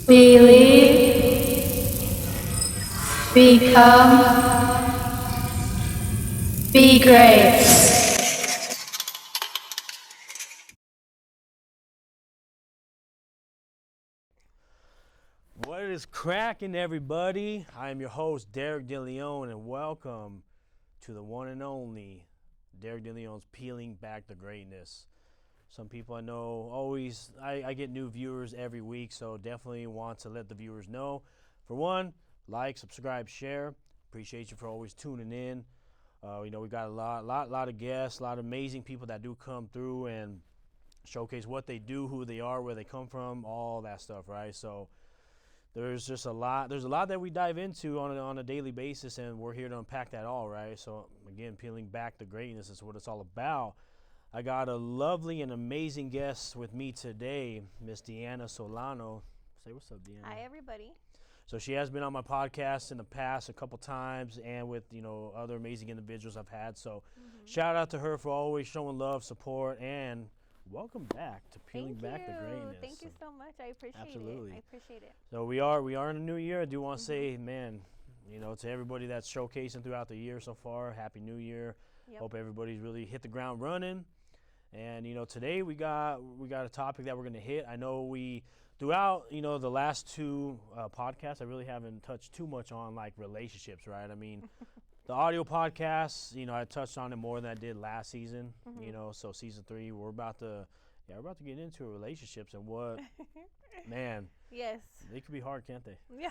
Believe, become, be great. What is cracking, everybody? I am your host, Derek DeLeon, and welcome to the one and only Derek DeLeon's Peeling Back the Greatness. Some people I know I get new viewers every week, so definitely want to let the viewers know. For one, like, subscribe, share. Appreciate you for always tuning in. We got a lot of guests, a lot of amazing people that do come through and showcase what they do, who they are, where they come from, all that stuff, right? So there's just a lot. There's a lot that we dive into on a daily basis, and we're here to unpack that all, right? So again, peeling back the greatness is what it's all about. I got a lovely and amazing guest with me today, Miss Deanna Solano. Say what's up, Deanna. Hi, everybody. So she has been on my podcast in the past a couple times, and with other amazing individuals I've had. So shout out to her for always showing love, support, and welcome back to peeling back the greatness. Thank you so much. I appreciate Absolutely. it. I appreciate it. So we are in a new year. I do want to say, man, to everybody that's showcasing throughout the year so far, Happy New Year. Yep. Hope everybody's really hit the ground running. And today we got a topic that we're gonna hit. I know we throughout the last two podcasts, I really haven't touched too much on like relationships, right? I mean, the audio podcasts, I touched on it more than I did last season. So season 3, we're about to get into relationships and what, man. Yes. They could be hard, can't they? Yeah.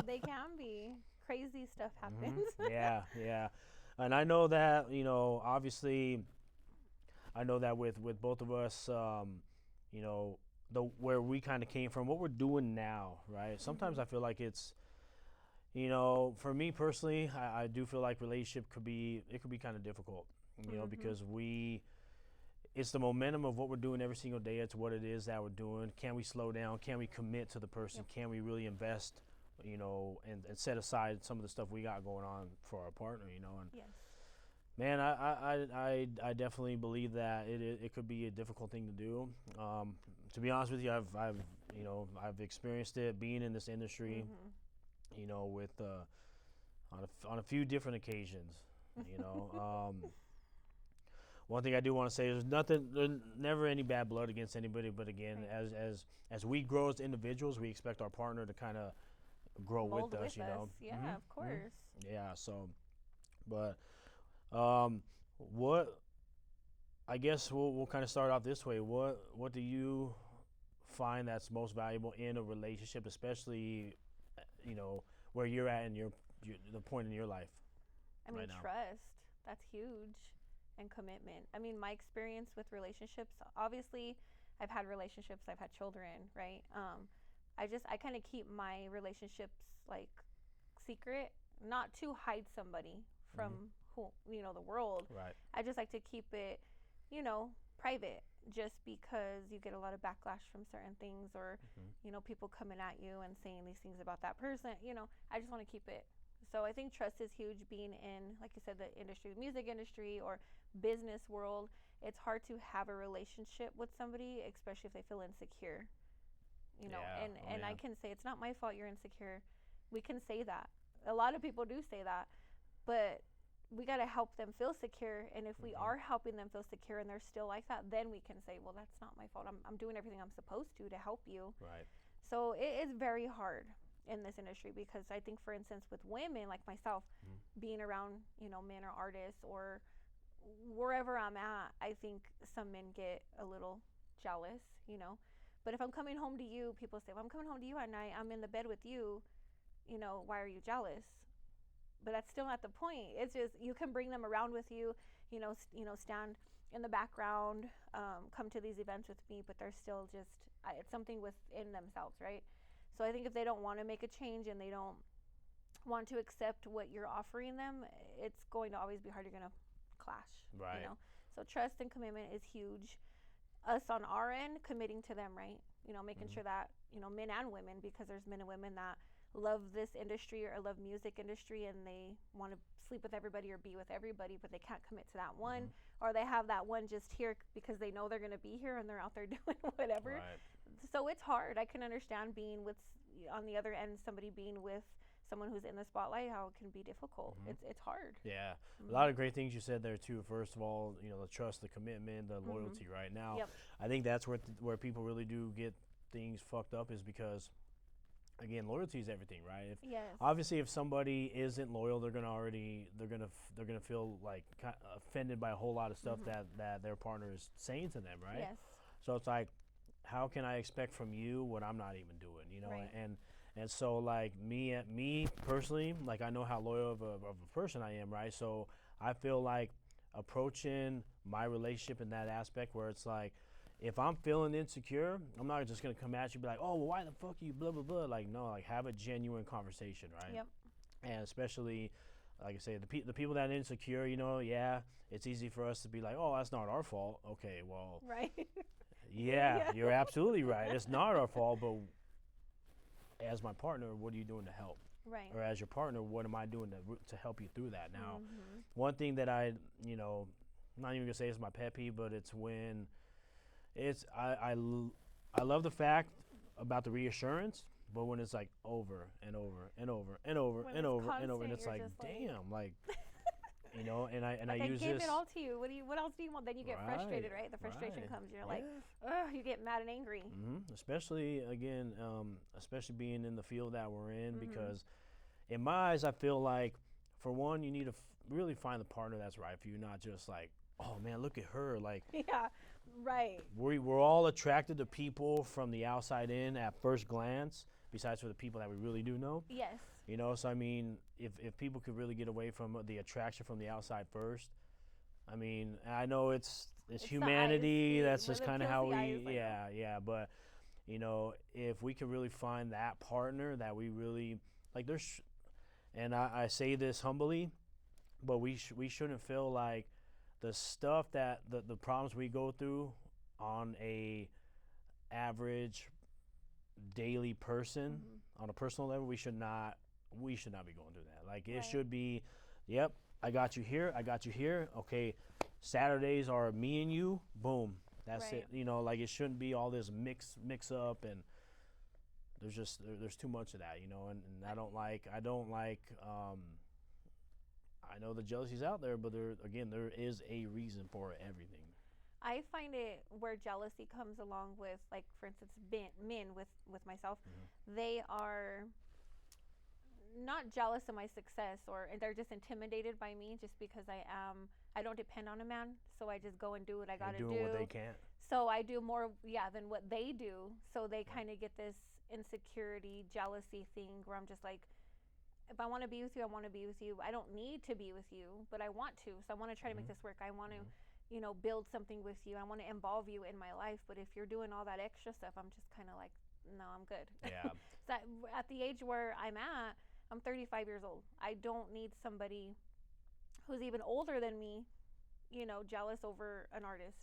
They can be. Crazy stuff happens. Yeah. And I know that, obviously, I know that with both of us, where we kind of came from, what we're doing now, right? Sometimes I feel like it's, for me personally, I do feel like relationship could be kind of difficult, because it's the momentum of what we're doing every single day. It's what it is that we're doing. Can we slow down? Can we commit to the person? Yep. Can we really invest, and set aside some of the stuff we got going on for our partner, and Yes. man, I definitely believe that it could be a difficult thing to do. To be honest with you, I've experienced it being in this industry, with on a few different occasions. One thing I do want to say is there's never any bad blood against anybody, but again, Right. as we grow as individuals, we expect our partner to kind of grow Mold with us, Yeah, of course. Yeah, so, but what I guess we'll kind of start off this way. What do you find that's most valuable in a relationship, especially where you're at in your the point in your life? I mean, right now? trust. That's huge. And commitment. I mean, my experience with relationships, obviously, I've had relationships, I've had children, right? I kind of keep my relationships like secret, not to hide somebody from the world. Right. I just like to keep it, private, just because you get a lot of backlash from certain things, or people coming at you and saying these things about that person. I just want to keep it. So I think trust is huge. Being in, like you said, the industry, the music industry or business world, it's hard to have a relationship with somebody, especially if they feel insecure. Yeah. And I can say it's not my fault you're insecure. We can say that. A lot of people do say that, but we got to help them feel secure. And if we are helping them feel secure and they're still like that, then we can say, well, that's not my fault. I'm doing everything I'm supposed to help you. Right. So it is very hard in this industry, because I think, for instance, with women like myself, being around, men or artists or wherever I'm at, I think some men get a little jealous. But if I'm coming home to you, people say, well, I'm coming home to you at night, I'm in the bed with you, why are you jealous? But that's still not the point. It's just, you can bring them around with you, stand in the background, come to these events with me, but they're still just, it's something within themselves, right? So I think if they don't want to make a change and they don't want to accept what you're offering them, it's going to always be hard. You're going to clash. Right. So trust and commitment is huge. Us on our end, committing to them, right? Making sure that, men and women, because there's men and women that love this industry or love music industry, and they want to sleep with everybody or be with everybody, but they can't commit to that one, or they have that one just here because they know they're going to be here and they're out there doing whatever. Right. So it's hard. I can understand being with, on the other end, somebody being with someone who's in the spotlight, how it can be difficult. It's hard. Yeah, a lot of great things you said there too. First of all, the trust, the commitment, the loyalty. Right now, Yep. I think that's where people really do get things fucked up, is because, again, loyalty is everything, right? Yes. Obviously, if somebody isn't loyal, they're gonna feel like offended by a whole lot of stuff that their partner is saying to them, right? Yes. So it's like, how can I expect from you what I'm not even doing, Right. And so, like, me personally, like, I know how loyal of a person I am, right? So I feel like approaching my relationship in that aspect, where it's like, if I'm feeling insecure, I'm not just gonna come at you and be like, oh, well, why the fuck you blah blah blah. Like, no, like, have a genuine conversation, right? Yep. And especially, like I say, the people that are insecure, yeah, it's easy for us to be like, oh, that's not our fault. Okay, well, Right. yeah, you're absolutely right. It's not our fault, but as my partner, what are you doing to help? Right. Or as your partner, what am I doing to help you through that? Now, one thing that I'm not even gonna say it's my pet peeve, but it's when I love the fact about the reassurance, but when it's like over and over and over and over When and it's over and over, constant, and it's you're like, just like- damn, like, and I Like, I use gave this. it all to you. What else do you want? Then you get frustrated, right? The frustration right. comes. You're Yeah. like, ugh, you get mad and angry. Especially, again, especially being in the field that we're in, because in my eyes, I feel like, for one, you need to really find the partner that's right for you, not just like, oh man, look at her. Like, Yeah. Right. we're all attracted to people from the outside in at first glance, besides for the people that we really do know. Yes. So I mean, if people could really get away from the attraction from the outside first, I mean, I know it's the humanity. eyes, That's when just it kind of kills how the we, eyes, I know. yeah. But if we could really find that partner that we really like, and I say this humbly, but we shouldn't feel like the stuff that the problems we go through on a average daily person, on a personal level, we should not be going through that. Like, it Right. should be, yep, I got you here, okay, Saturdays are me and you, boom, that's Right. it. Like, it shouldn't be all this mix up, and there's too much of that, and I don't like I know the jealousy's out there, but there is a reason for everything. I find it where jealousy comes along with, like, for instance, men with myself, they are not jealous of my success, and they're just intimidated by me just because I don't depend on a man, so I just go and do what I gotta do. Doing what they can't. So I do more, than what they do. So they kind of get this insecurity, jealousy thing where I'm just like, if I want to be with you, I want to be with you. I don't need to be with you, but I want to. So I want to try to make this work. I want to, build something with you. I want to involve you in my life. But if you're doing all that extra stuff, I'm just kind of like, no, I'm good. Yeah. So at the age where I'm at, I'm 35 years old. I don't need somebody who's even older than me, jealous over an artist.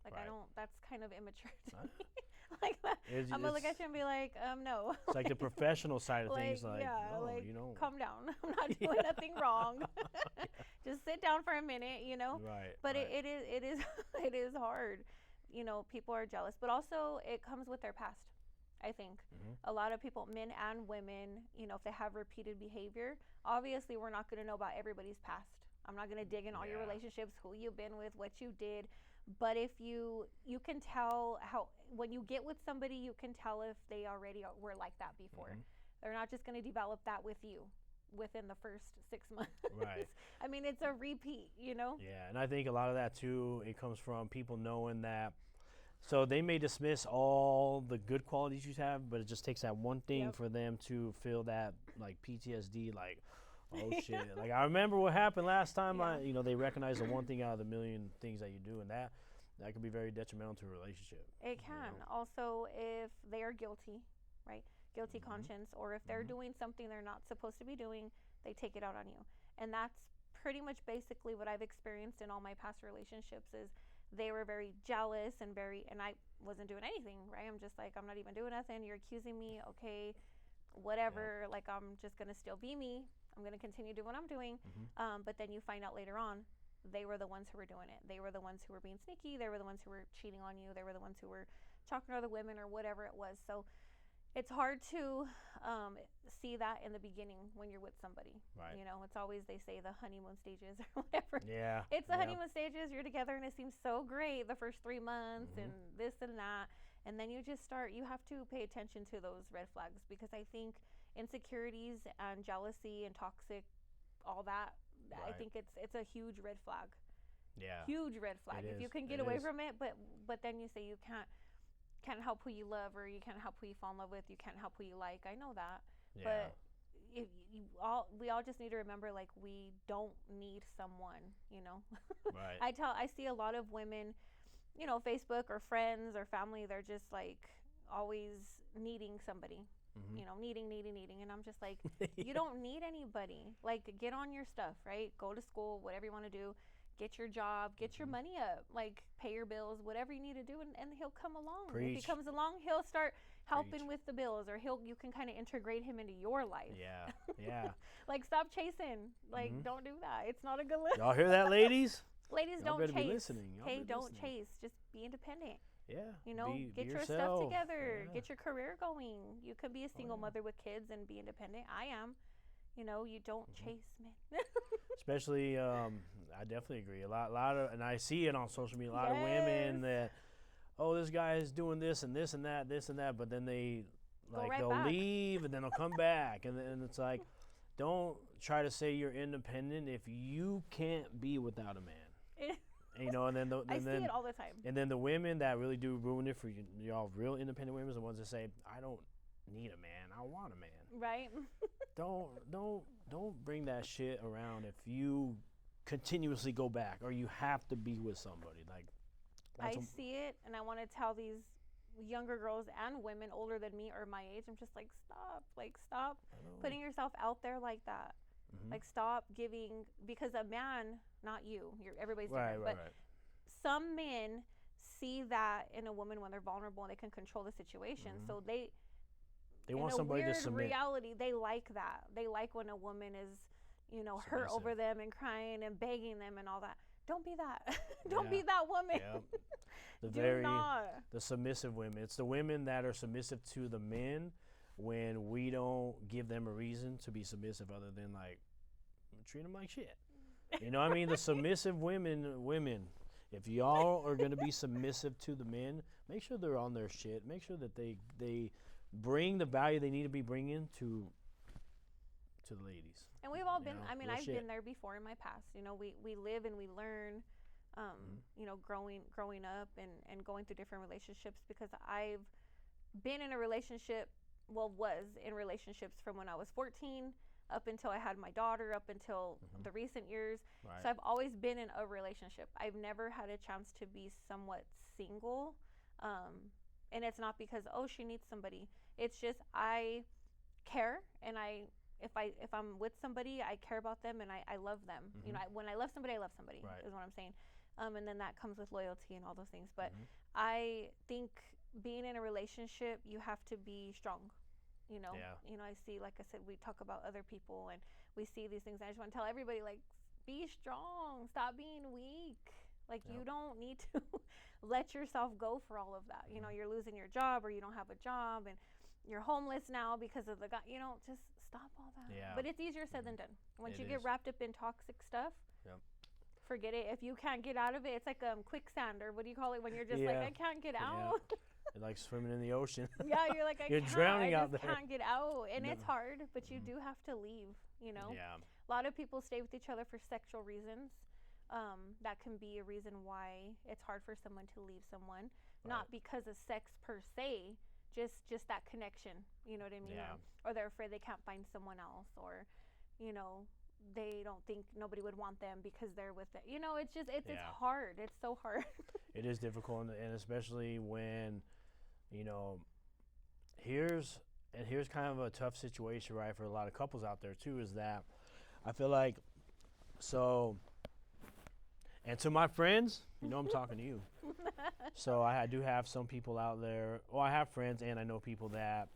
Like, Right. I don't, that's kind of immature to Huh? me. Like, I'm gonna look at you and be like, no. It's like the professional side of things, like, yeah, no, like, you don't. calm down. I'm not doing nothing wrong. Just sit down for a minute, Right. But right. it is it is hard. People are jealous, but also it comes with their past. I think a lot of people, men and women, if they have repeated behavior, obviously we're not going to know about everybody's past. I'm not going to dig in all your Yeah. relationships, who you've been with, what you did. But if you can tell how, when you get with somebody, you can tell if they already were like that before. They're not just going to develop that with you within the first 6 months. Right. I mean, it's a repeat, Yeah, and I think a lot of that too, it comes from people knowing that. So they may dismiss all the good qualities you have, but it just takes that one thing Yep. for them to feel that, like, PTSD, like, oh shit. Like, I remember what happened last time. Yeah. They recognize the one thing out of the million things that you do, and that could be very detrimental to a relationship. It can. Also, if they are guilty, right? Guilty conscience, or if they're doing something they're not supposed to be doing, they take it out on you. And that's pretty much basically what I've experienced in all my past relationships is they were very jealous and I wasn't doing anything, right? I'm just like, I'm not even doing nothing. You're accusing me. Okay, whatever. Like, I'm just going to still be me. I'm going to continue doing what I'm doing. But then you find out later on, they were the ones who were doing it. They were the ones who were being sneaky. They were the ones who were cheating on you. They were the ones who were talking to other women or whatever it was. So it's hard to see that in the beginning when you're with somebody. Right. You know, it's always, they say, the honeymoon stages or whatever. Yeah. It's the honeymoon stages. You're together and it seems so great the first 3 months and this and that. And then you just start, you have to pay attention to those red flags, because I think insecurities and jealousy and toxic, all that, I think it's a huge red flag. Yeah. Huge red flag. If you can get away from it, but then you say you can't help who you love, or you can't help who you fall in love with, you can't help who you like. I know that. Yeah. But we all just need to remember, like, we don't need someone, you know. Right. I see a lot of women, you know, Facebook or friends or family, they're just like always needing somebody. You know, needing, and I'm just like, you don't need anybody. Like, get on your stuff, right? Go to school, whatever you want to do. Get your job, get your money up, like pay your bills, whatever you need to do, and he'll come along. Preach. If he comes along, he'll start helping with the bills, or you can kind of integrate him into your life. Yeah. Yeah. Like, stop chasing. Like, don't do that. It's not a good look. Y'all hear that, ladies? Ladies, Y'all don't better chase. be listening. Y'all Okay, better don't listening. chase. Just be independent. Yeah. You know, get your stuff yourself. together. Yeah. Get your career going. You could be a single yeah. mother with kids and be independent. I am. You know, you don't chase men. Especially, I definitely agree. A lot of, and I see it on social media. A lot of women that, oh, this guy is doing this and this and that, but then they, like, right they'll back. leave and then they'll come back, and it's like, don't try to say you're independent if you can't be without a man. You know, and then I see it all the time. And then the women that really do ruin it for you, y'all real independent women, are the ones that say, I don't need a man, I want a man. Right. Don't bring that shit around if you continuously go back or you have to be with somebody. Like, I see it, and I want to tell these younger girls and women older than me or my age, I'm just like, stop putting yourself out there like that. Like, stop giving, because a man, not you, everybody's different, but some men see that in a woman when they're vulnerable and they can control the situation. So they want somebody to submit. In reality, they like that. They like when a woman is, you know, hurt over them and crying and begging them and all that. Don't be that. Don't be that woman. Yeah. The submissive women. It's the women that are submissive to the men when we don't give them a reason to be submissive other than, like, treat them like shit. You know what I mean? The submissive women, if y'all are going to be submissive to the men, make sure they're on their shit. Make sure that they bring the value they need to be bringing to the ladies. And we've all been, know, I mean, I've been there before in my past. You know, we live and we learn, you know, growing up and going through different relationships, because I've been in a relationship, was in relationships from when I was 14 up until I had my daughter, up until the recent years. Right. So I've always been in a relationship. I've never had a chance to be somewhat single. And it's not because, oh, she needs somebody. It's just, I care, and if I'm with somebody, I care about them and I love them. You know, when I love somebody, is what I'm saying. And then that comes with loyalty and all those things. But I think being in a relationship, you have to be strong. You know, I see, like I said, we talk about other people and we see these things. I just want to tell everybody, like, be strong. Stop being weak. Like, you don't need to let yourself go for all of that. You know, you're losing your job, or you don't have a job, and you're homeless now because of the guy. You know, just stop all that. Yeah. But it's easier said than done. Once you get is. wrapped up in toxic stuff, forget it. If you can't get out of it, it's like quicksand, or what do you call it when you're just like, I can't get out. It's like swimming in the ocean. Yeah, you're like, You're drowning out there. Can't get out, and it's hard, but you do have to leave. You know, a lot of people stay with each other for sexual reasons. That can be a reason why it's hard for someone to leave someone, not because of sex per se, just that connection. You know what I mean? Or they're afraid they can't find someone else, or, you know, they don't think nobody would want them because they're with it. You know, it's just it's hard. It's so hard. It is difficult, and especially when, you know, here's kind of a tough situation, right, for a lot of couples out there too, is that I feel like, so, and to my friends, you know, I'm talking to you. So I do have some people out there, well, I have friends, and I know people that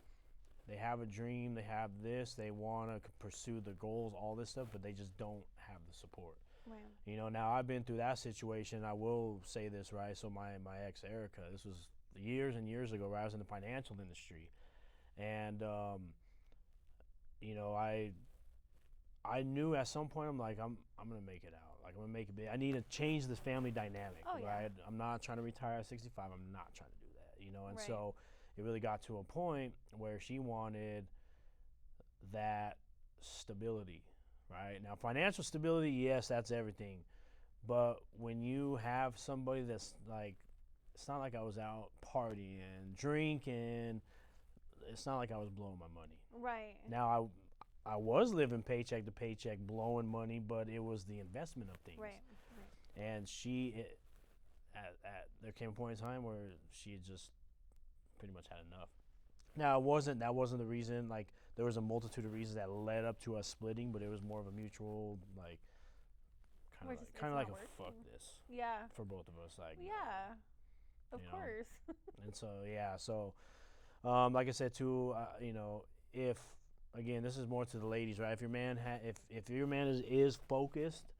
they have a dream, they have this, they want to pursue the goals, all this stuff, but they just don't have the support. Wow. You know, now I've been through that situation. I will say this, right? So my ex Erica, this was years and years ago, where I was in the financial industry, and you know, I knew at some point I'm like I'm gonna make it out. Like I'm gonna make it big. I need to change this family dynamic. Oh, yeah. Right? I'm not trying to retire at 65. I'm not trying to do that. You know, and Right. so it really got to a point where she wanted that stability. Right now, financial stability, yes, that's everything. But when you have somebody that's like, it's not like I was out partying, drinking. It's not like I was blowing my money. Right. Now I was living paycheck to paycheck, blowing money, but it was the investment of things. Right. And there came a point in time where she had just pretty much had enough. Now that wasn't the reason. Like there was a multitude of reasons that led up to us splitting, but it was more of a mutual like kind of like a fuck this Yeah. for both of us. Like Yeah. Of you know. course. And so like I said too, you know, if again this is more to the ladies, right? If your man if your man is focused,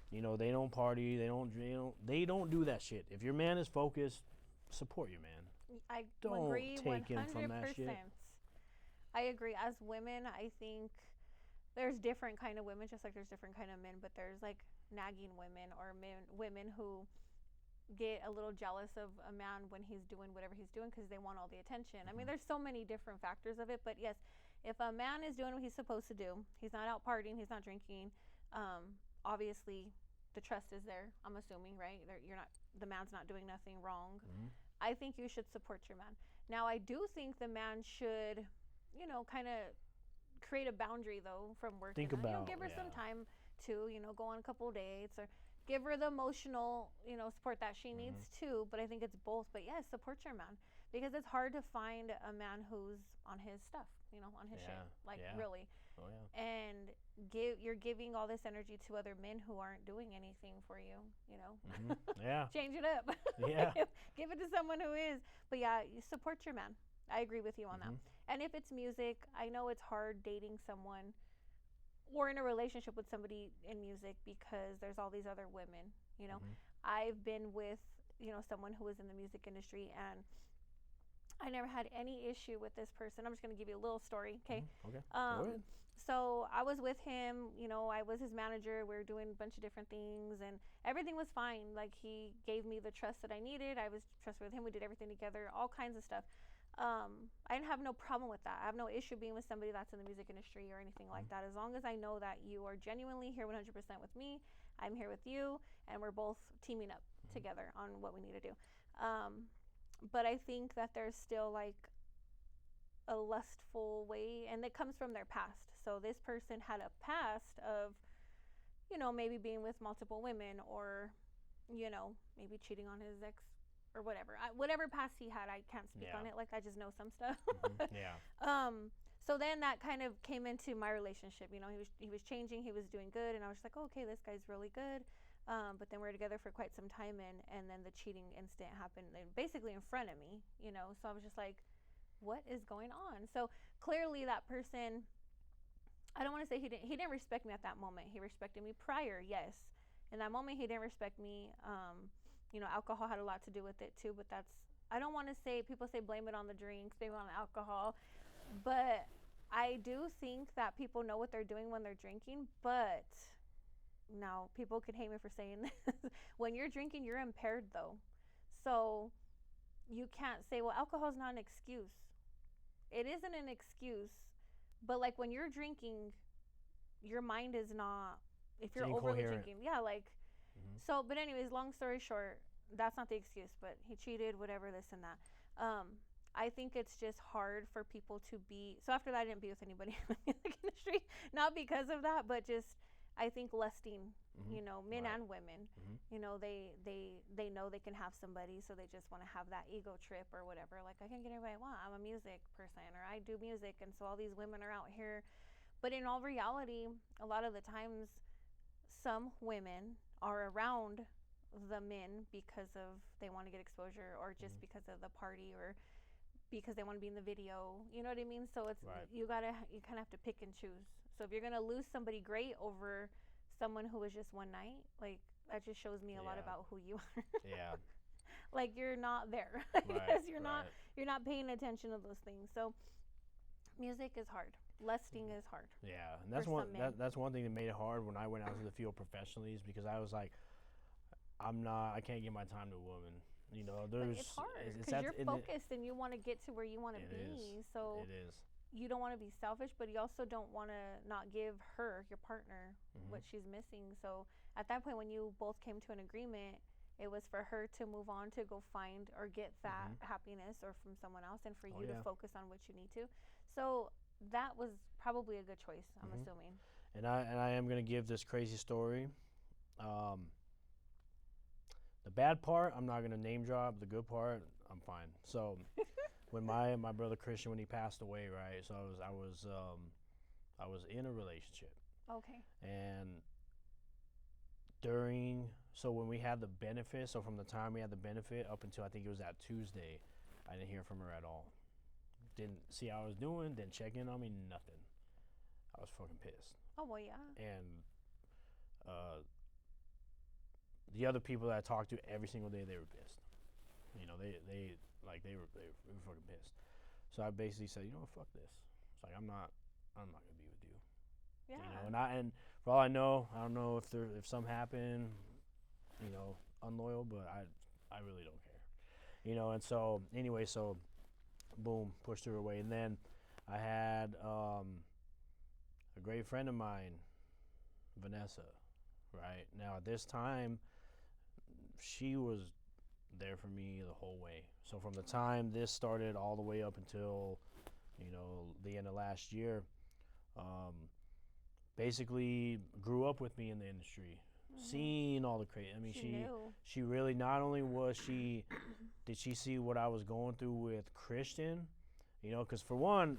you know, they don't party, they don't do that shit. If your man is focused, support your man. I Don't agree take 100%. him from that shit. I agree. As women, I think there's different kind of women, just like there's different kind of men, but there's like nagging women or women who get a little jealous of a man when he's doing whatever he's doing because they want all the attention. I mean, there's so many different factors of it, but yes, if a man is doing what he's supposed to do, he's not out partying, he's not drinking, obviously the trust is there, I'm assuming, right? The man's not doing nothing wrong. I think you should support your man. Now, I do think the man should, you know, kind of create a boundary though from work. Think about, give her some time to, you know, go on a couple of dates or give her the emotional, you know, support that she needs too. But I think it's both. But yes, support your man because it's hard to find a man who's on his stuff, you know, on his shit, like really. Oh yeah. And you're giving all this energy to other men who aren't doing anything for you, you know. Yeah. Change it up. Yeah. Give it to someone who is. But yeah, you support your man. I agree with you on that. And if it's music, I know it's hard dating someone or in a relationship with somebody in music because there's all these other women, you know. I've been with, you know, someone who was in the music industry and I never had any issue with this person. I'm just going to give you a little story, okay? Okay. So I was with him, you know, I was his manager. We were doing a bunch of different things and everything was fine. Like he gave me the trust that I needed. I was trusted with him. We did everything together, all kinds of stuff. I didn't have no problem with that. I have no issue being with somebody that's in the music industry or anything like that. As long as I know that you are genuinely here 100% with me, I'm here with you, and we're both teaming up together on what we need to do. But I think that there's still like a lustful way, and it comes from their past. So this person had a past of, you know, maybe being with multiple women or, you know, maybe cheating on his ex or whatever. Whatever past he had, I can't speak on it. Like, I just know some stuff. So then that kind of came into my relationship. You know, he was changing, he was doing good, and I was just like, oh, okay, this guy's really good. But then we were together for quite some time, and then the cheating incident happened basically in front of me, you know. So I was just like, what is going on? So clearly that person, I don't want to say he didn't respect me at that moment. He respected me prior, yes. In that moment, he didn't respect me. You know, alcohol had a lot to do with it too, but I don't want to say, people say blame it on the drinks, blame it on the alcohol, but I do think that people know what they're doing when they're drinking, but now people could hate me for saying this. When you're drinking, you're impaired though. So you can't say, well, alcohol is not an excuse. It isn't an excuse, but like when you're drinking, your mind is not, if you're overly drinking, so, but anyways, long story short, that's not the excuse, but he cheated, whatever, this and that. I think it's just hard for people to be, so after that, I didn't be with anybody in the music industry, not because of that, but just, I think lusting, you know, men and women, you know, they know they can have somebody, so they just want to have that ego trip or whatever. Like, I can get anybody I want. I'm a music person, or I do music, and so all these women are out here. But in all reality, a lot of the times, some women are around the men because of they want to get exposure, or just because of the party, or because they want to be in the video. You know what I mean? So it's you kind of have to pick and choose. So if you're gonna lose somebody great over someone who was just one night, like, that just shows me a lot about who you are. like you're not there. Right, Because you're right. not paying attention to those things. So music is hard. Lusting is hard. Yeah, and that's For one some men. that's one thing that made it hard when I went out to the field professionally is because I was like, I can't give my time to a woman. You know, But there's it's hard it's because at you're the- focused and you want to get to where you want to It be. is. So It is. you don't want to be selfish, but you also don't want to not give her, your partner, Mhm. what she's missing. So at that point, when you both came to an agreement, it was for her to move on to go find or get that happiness or from someone else, and for Oh, you yeah. to focus on what you need to. So that was probably a good choice, I'm Mhm. assuming. And I am gonna give this crazy story. The bad part, I'm not gonna name drop. The good part, I'm fine. So, when my brother Christian, when he passed away, right? So I was in a relationship, Okay. and when we had the benefit, so from the time we had the benefit up until I think it was that Tuesday, I didn't hear from her at all. Didn't see how I was doing. Didn't check in on me. Nothing. I was fucking pissed. Oh, well, yeah. And the other people that I talked to every single day, they were pissed. You know, they were fucking pissed. So I basically said, you know what, fuck this. It's like I'm not gonna be with you. Yeah. You know, and for all I don't know if some happen, you know, unloyal, but I really don't care. You know, and so anyway, so boom, pushed her away, and then I had a great friend of mine, Vanessa. Right now, at this time, she was there for me the whole way. So from the time this started all the way up until, you know, the end of last year, basically grew up with me in the industry, seeing all the crazy. I mean, knew. she really not only did she see what I was going through with Christian, you know, because for one,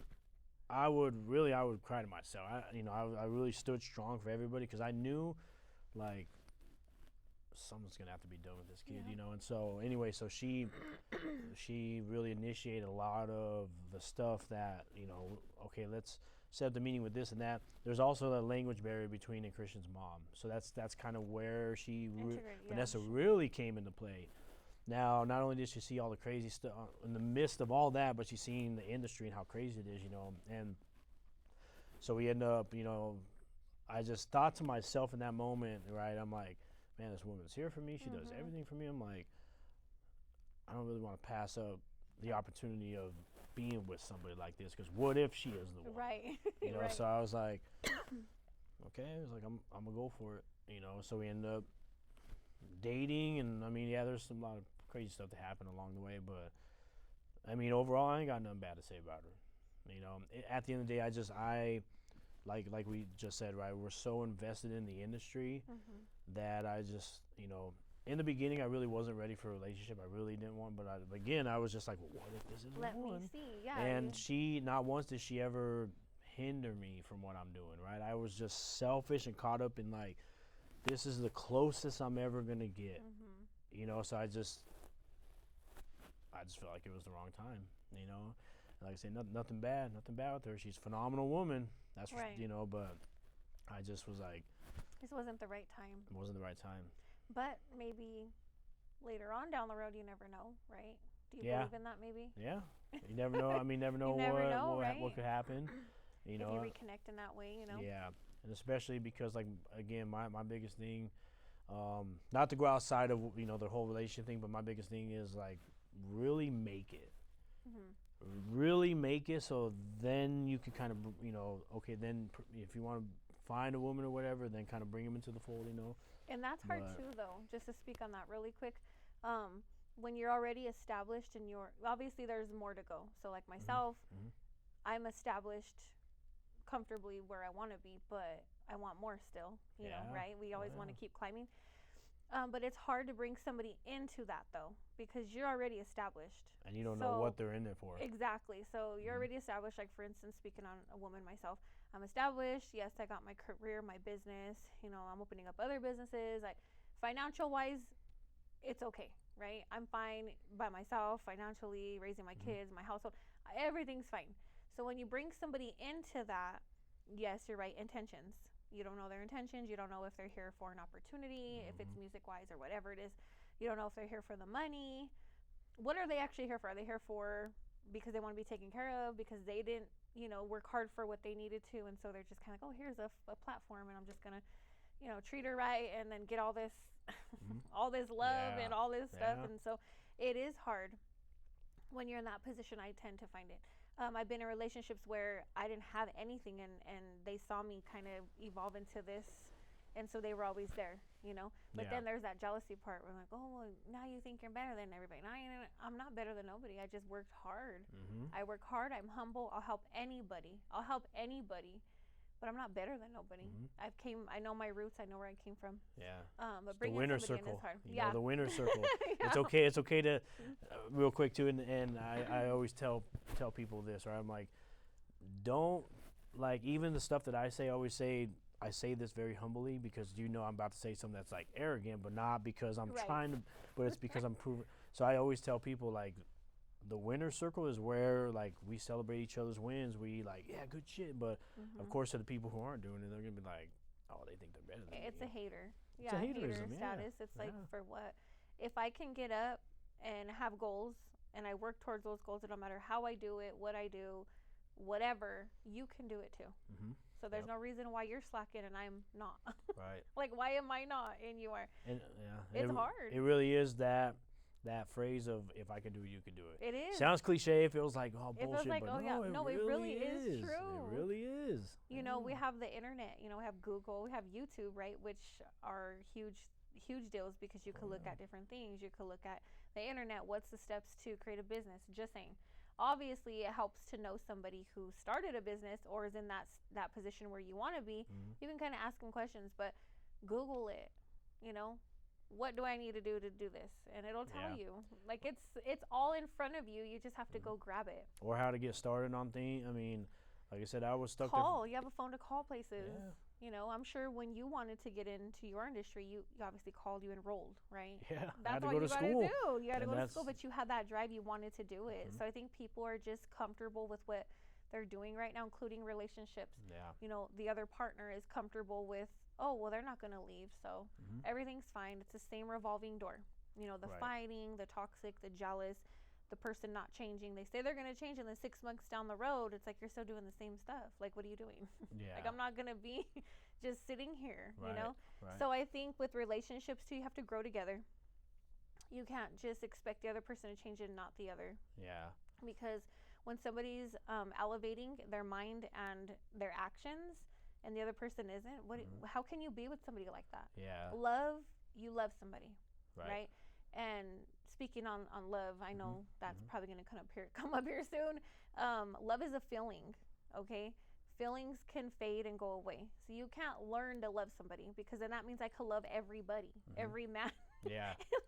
I would cry to myself. I really stood strong for everybody because I knew, like, someone's gonna have to be done with this kid, Yeah. you know. And so anyway, so she really initiated a lot of the stuff that, you know, okay, let's set up the meeting with this and that. There's also a language barrier between and Christian's mom, so that's kind of where Vanessa really came into play. Now, not only did she see all the crazy stuff in the midst of all that, but she's seen the industry and how crazy it is, you know. And so we end up, you know, I just thought to myself in that moment, right, I'm like, man, this woman's here for me. She does everything for me. I'm like, I don't really want to pass up the opportunity of being with somebody like this, because what if she is the one? Right. You know, Right. so I was like, okay, I was like, I'm gonna go for it. You know, so we ended up dating, and I mean, yeah, there's a lot of crazy stuff that happened along the way, but I mean, overall, I ain't got nothing bad to say about her. You know, at the end of the day, like we just said, right, we're so invested in the industry that I just, you know, in the beginning, I really wasn't ready for a relationship. I really didn't want, but again, I was just like, well, what if this is Let the one? me see. Yeah. And she, not once did she ever hinder me from what I'm doing, right? I was just selfish and caught up in, like, this is the closest I'm ever going to get, you know? So I just felt like it was the wrong time, you know? Like I say, nothing bad with her. She's a phenomenal woman. That's Right. you know, but I just was like, This wasn't the right time. it wasn't the right time. But maybe later on down the road, you never know, right? Do you Yeah. believe in that maybe? Yeah, you never know. I mean, never know never know, what right? could happen. You know, If you reconnect in that way, you know? yeah, and especially because, like, again, my biggest thing, not to go outside of, you know, the whole relationship thing, but my biggest thing is, like, really make it. Really make it, so then you can kind of, you know, okay, then if you want to find a woman or whatever, then kind of bring them into the fold, you know. And that's hard But- too, though. Just to speak on that really quick, when you're already established and obviously there's more to go. So like myself, I'm established comfortably where I want to be, but I want more still. You know, Yeah. right? We always Oh, want to yeah. keep climbing. But it's hard to bring somebody into that though, because you're already established. And you don't know what they're in there for. Exactly. So you're already established. Like, for instance, speaking on a woman myself, I'm established. Yes, I got my career, my business. You know, I'm opening up other businesses. Like, financial wise, it's okay, right? I'm fine by myself financially, raising my kids, my household. Everything's fine. So when you bring somebody into that, yes, you're right, intentions. You don't know their intentions. You don't know if they're here for an opportunity, if it's music wise or whatever it is. You don't know if they're here for the money. what are they actually here for? Are they here for because they want to be taken care of, because they didn't, work hard for what they needed to, and so they're just kind of like, oh, here's a platform, and I'm just gonna, treat her right, and then get all this, all this love and all this stuff, and so it is hard when you're in that position. I tend to find it. I've been in relationships where I didn't have anything, and they saw me kind of evolve into this, and so they were always there, But then there's that jealousy part where I'm like, oh, well, now you think you're better than everybody. No, I'm not better than nobody. I just worked hard. I work hard. I'm humble. I'll help anybody. But I'm not better than nobody. I know my roots. I know where I came from. Yeah. But the bringing winner somebody circle. in is hard. You know, the winner circle. Yeah. It's okay to, real quick too, and I always tell people this, right? I'm like, don't, like, even the stuff that I always say, I say this very humbly because I'm about to say something that's like arrogant, but not because I'm trying to, but it's because I'm proving. So I always tell people, like, the winner circle is where, like, we celebrate each other's wins. We like, yeah, good shit. But of course, to the people who aren't doing it, they're gonna be like, oh, they think they're better than me. It's a hater. It's a haterism, status. It's like, for what? If I can get up and have goals and I work towards those goals, no matter how I do it, what I do, whatever, you can do it too. So there's no reason why you're slacking and I'm not. Right. Like, why am I not and you are? And it's hard. It really is that phrase of, if I can do it, you can do it. It is. Sounds cliche. It feels like, oh, bullshit. It feels like, but it really is true. It really is. We have the internet. We have Google. We have YouTube, right? Which are huge deals, because you could look at different things. You could look at the internet. What's the steps to create a business? Just saying. Obviously, it helps to know somebody who started a business or is in that position where you want to be. You can kind of ask them questions, but Google it. What do I need to do this? And it'll tell you. Like, it's all in front of you. You just have to go grab it. Or how to get started on things. I mean, like I said, I was stuck. You have a phone to call places. I'm sure when you wanted to get into your industry, you obviously called, you enrolled, right? Yeah, That's I had to all go you to gotta school. do. You had to go to school, but you had that drive. You wanted to do it. So I think people are just comfortable with what they're doing right now, including relationships. Yeah. The other partner is comfortable with, oh, well, they're not going to leave, so everything's fine. It's the same revolving door. The fighting, the toxic, the jealous, the person not changing. They say they're going to change, and then 6 months down the road, it's like, you're still doing the same stuff. Like, what are you doing? Yeah. Like, I'm not going to be just sitting here, Right. So I think with relationships, too, you have to grow together. You can't just expect the other person to change and not the other. Yeah. Because when somebody's elevating their mind and their actions, and the other person isn't, how can you be with somebody like that? Yeah. You love somebody, right? And speaking on love, I know that's probably going to come up here soon. Love is a feeling, okay? Feelings can fade and go away. So you can't learn to love somebody, because then that means I could love everybody, every man in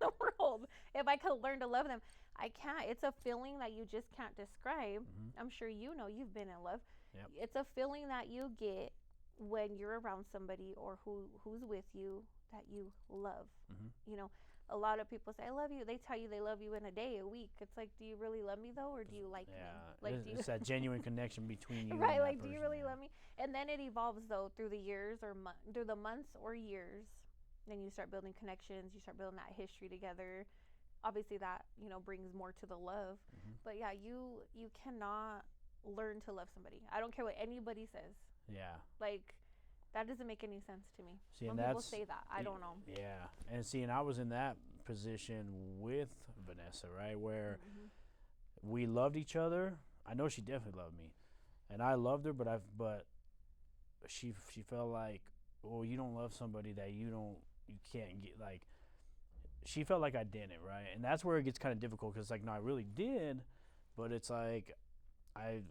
the world. If I could learn to love them, I can't. It's a feeling that you just can't describe. I'm sure you've been in love. Yep. It's a feeling that you get when you're around somebody or who's with you that you love. A lot of people say, I love you. They tell you they love you in a day, a week. It's like, do you really love me, though, or do you like me? Like, it's that genuine connection between you. Right, and like, that do you person, really love me? And then it evolves, though, through the years or through the months or years. Then you start building connections. You start building that history together. Obviously, that, brings more to the love. But, yeah, you cannot learn to love somebody. I don't care what anybody says. Yeah. Like, that doesn't make any sense to me. See, when people say that, I don't know. Yeah. And I was in that position with Vanessa, right, where we loved each other. I know she definitely loved me, and I loved her, but she felt like, well, you don't love somebody that you can't get, like, she felt like I didn't, right? And that's where it gets kind of difficult, because, like, no, I really did, but it's like, I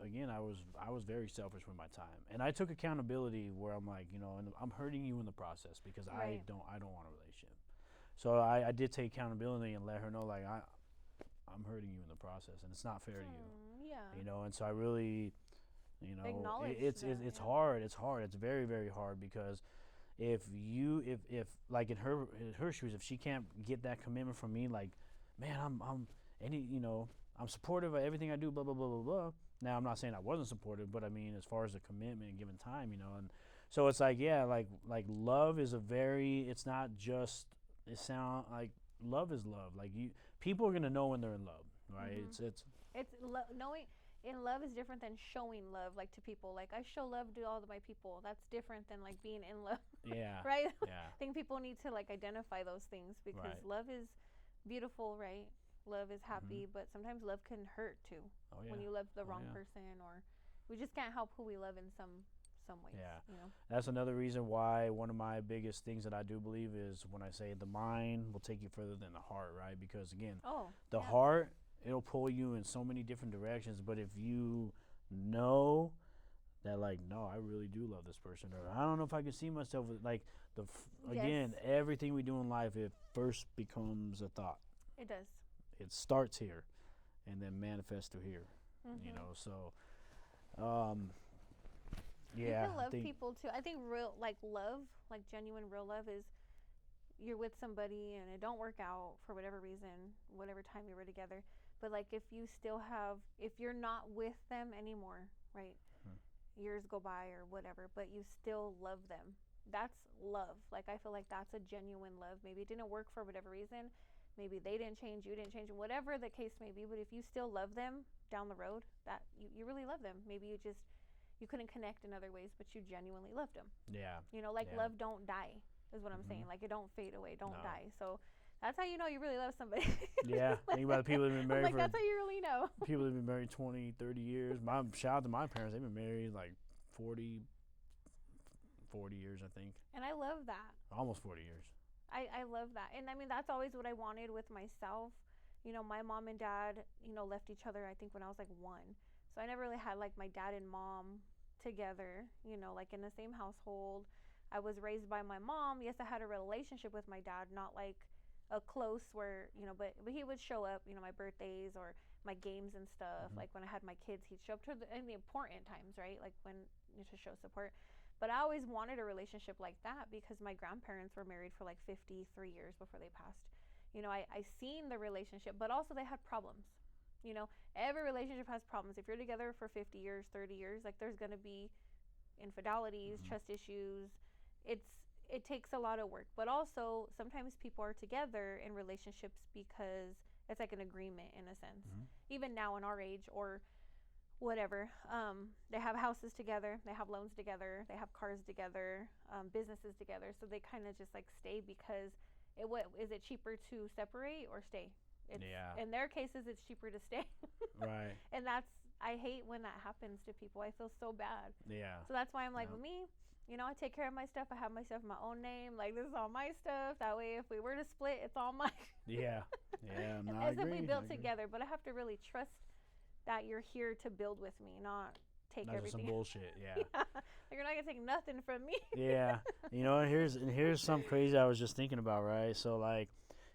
was very selfish with my time, and I took accountability where I'm like, and I'm hurting you in the process, because I don't want a relationship. So I did take accountability and let her know, like, I'm hurting you in the process, and it's not fair to you. Yeah. And so I really, acknowledge it's hard. It's hard. It's very, very hard, because if like in her shoes, if she can't get that commitment from me, like, man, I'm supportive of everything I do, blah blah blah blah blah. Now, I'm not saying I wasn't supportive, but I mean, as far as the commitment and giving time, and so it's like, yeah, like love is it's not just, it sound like love is love. Like, people are gonna know when they're in love, right? Mm-hmm. It's knowing in love is different than showing love, like to people. Like I show love to all of my people. That's different than like being in love, Yeah. right? Yeah. I think people need to like identify those things because Right. love is beautiful, right? Love is happy, but sometimes love can hurt too Oh yeah. when you love the wrong yeah. person, or we just can't help who we love in some ways. Yeah. You know. That's another reason why one of my biggest things that I do believe is when I say the mind will take you further than the heart, right? Because again, the Yeah. heart, it'll pull you in so many different directions, but if you know that, like, no, I really do love this person, or I don't know if I can see myself with, like, again, Yes. everything we do in life, it first becomes a thought. It does. It starts here and then manifests to here, Mm-hmm. you know, so You yeah, can love people too. I think real love, like genuine real love is you're with somebody and it don't work out for whatever reason, whatever time you were together. But like if you're not with them anymore, right? Years go by or whatever, but you still love them. That's love. Like I feel like that's a genuine love. Maybe it didn't work for whatever reason. Maybe they didn't change, you didn't change, whatever the case may be. But if you still love them down the road, that you really love them. Maybe you couldn't connect in other ways, but you genuinely loved them. yeah. You know, like Yeah. love don't die is what I'm saying. Like it don't fade away, don't No. die. So that's how you know you really love somebody. Yeah, think about the people that have been married like for that's how you really know. people that have been married 20, 30 years. Shout out to my parents. They've been married like 40 years, I think. And I love that. Almost 40 years. I love that. And I mean, that's always what I wanted with myself. You know, my mom and dad, left each other, I think, when I was like 1. So I never really had like my dad and mom together, like in the same household. I was raised by my mom. Yes, I had a relationship with my dad, not like a close where, but he would show up, my birthdays or my games and stuff. Like when I had my kids, he'd show up in the important times, right? Like when to show support. But I always wanted a relationship like that because my grandparents were married for like 53 years before they passed. I seen the relationship, but also they had problems. Every relationship has problems. If you're together for 50 years, 30 years, like there's going to be infidelities, trust issues. It takes a lot of work. But also sometimes people are together in relationships because it's like an agreement in a sense. Even now in our age or whatever, they have houses together, they have loans together, they have cars together, businesses together. So they kind of just like stay because is it cheaper to separate or stay? In their cases, it's cheaper to stay. Right. And I hate when that happens to people. I feel so bad. Yeah. So that's why I'm like, with me, I take care of my stuff. I have my stuff in my own name. Like, this is all my stuff. That way, if we were to split, it's all mine. Yeah. Yeah. No, As if we built together. But I have to really trust that you're here to build with me, not take That's everything. some bullshit. Yeah. Like, you're not gonna take nothing from me. Yeah. Here's something crazy I was just thinking about, right? So like,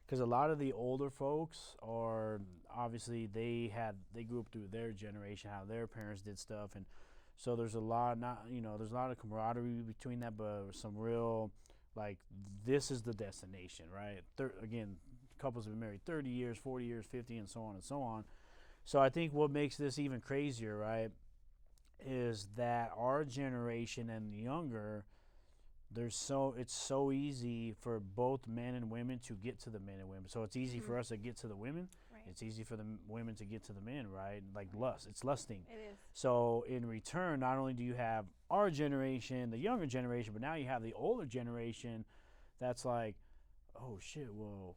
because a lot of the older folks are obviously they grew up through their generation, how their parents did stuff, and so there's a lot there's a lot of camaraderie between that, but some real like this is the destination, right? Again, couples have been married 30 years, 40 years, 50, and so on and so on. So I think what makes this even crazier, right, is that our generation and the younger, it's so easy for both men and women to get to the men and women. So it's easy for us to get to the women. Right. It's easy for the women to get to the men, right? Like lust. It's lusting. It is. So in return, not only do you have our generation, the younger generation, but now you have the older generation that's like, oh shit, well,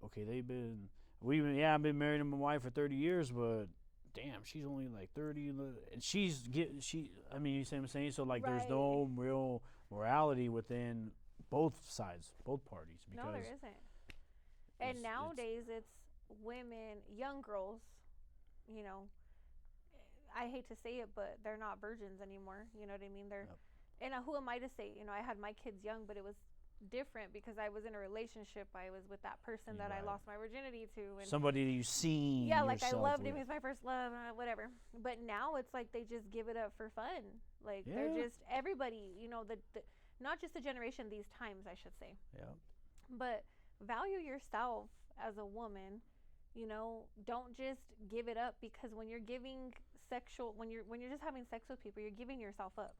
okay, I've been married to my wife for 30 years, but damn, she's only like 30, and you see what I'm saying? So like there's no real morality within both sides, both parties. Because no, there isn't. And nowadays it's women, young girls, I hate to say it, but they're not virgins anymore. You know what I mean? And who am I to say? I had my kids young, but it was different because I was in a relationship. I was with that person that I lost my virginity to, and somebody that you've seen. Yeah, like I loved him. with. He was my first love, whatever. But now it's like they just give it up for fun. Like they're just everybody. The not just the generation these times, I should say. Yeah. But value yourself as a woman. Don't just give it up because when you're giving when you're just having sex with people, you're giving yourself up.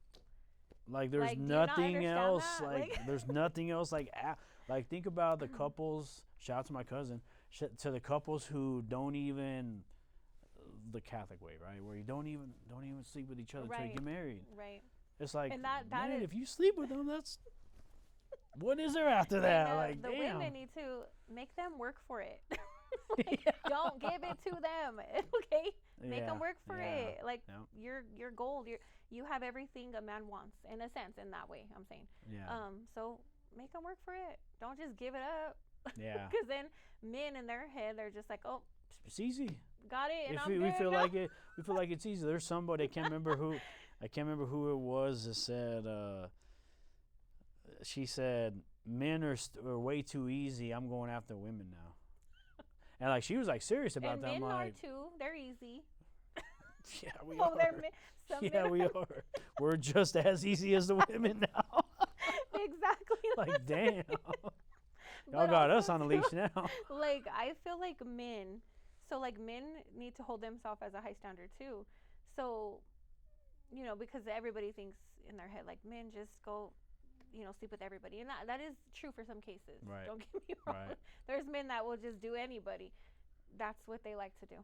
Like there's nothing else. Like there's nothing else. Like think about the couples. Shout out to my cousin. to the couples who don't even the Catholic way, right? Where you don't even sleep with each other until you Right. get married. Right. It's like, And that man, is- if you sleep with them, that's what is there after And, that? Like, the damn. women need to make them work for it. Like, don't give it to them, okay? Make them work for it. Like, you're gold. You have everything a man wants, in a sense, in that way. I'm saying. Yeah. So make them work for it. Don't just give it up. Yeah. Because then men in their head, they're just like, oh, It's easy. got it, and If I'm we good. feel now. like it, we feel like it's easy. There's somebody I can't remember who it was that said. She said men are way too easy. I'm going after women now. And like she was like serious about And that. I'm men are like, too. They're easy. yeah, we Well, are. some Yeah, men we are. We're just as easy as the women now. exactly. Like, damn. Y'all But got us also on a too, leash now. Like, I feel like men, so like men need to hold themselves as a high standard too. So, because everybody thinks in their head, like, men just go, sleep with everybody. And that is true for some cases. Right. Don't get me wrong. Right. There's men that will just do anybody. That's what they like to do.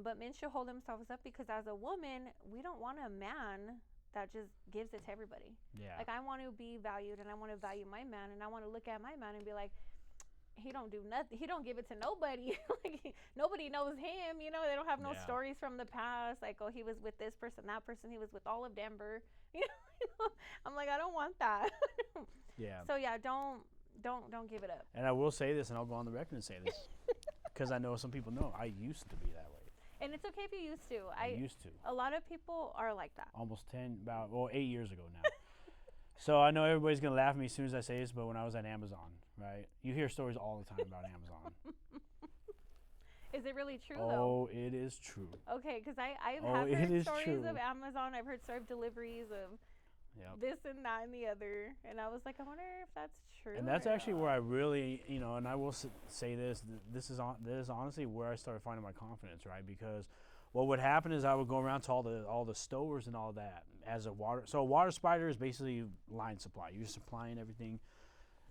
But men should hold themselves up because as a woman, we don't want a man that just gives it to everybody. Yeah. Like, I want to be valued and I want to value my man and I want to look at my man and be like, he don't do nothing. He don't give it to nobody. Like, nobody knows him. They don't have no Yeah. stories from the past. Like, oh, he was with this person, that person. He was with all of Denver. I'm like, I don't want that. Yeah. So yeah, don't give it up. And I will say this, and I'll go on the record and say this, because I know some people know I used to be that way. And it's okay if you used to. I used to. A lot of people are like that. Almost 8 years ago now. So I know everybody's gonna laugh at me as soon as I say this, but when I was at Amazon, right? You hear stories all the time about Amazon. Is it really true though? Oh, it is true. Okay, because I Oh, have it heard is stories true. of Amazon. I've heard story of deliveries of Yep. this and that and the other, and I was like, I wonder if that's true. And that's or actually not. where I really, and I will say this. This is honestly where I started finding my confidence, right? Because what would happen is I would go around to all the stores and all that as a water. So a water spider is basically line supply. You're supplying everything,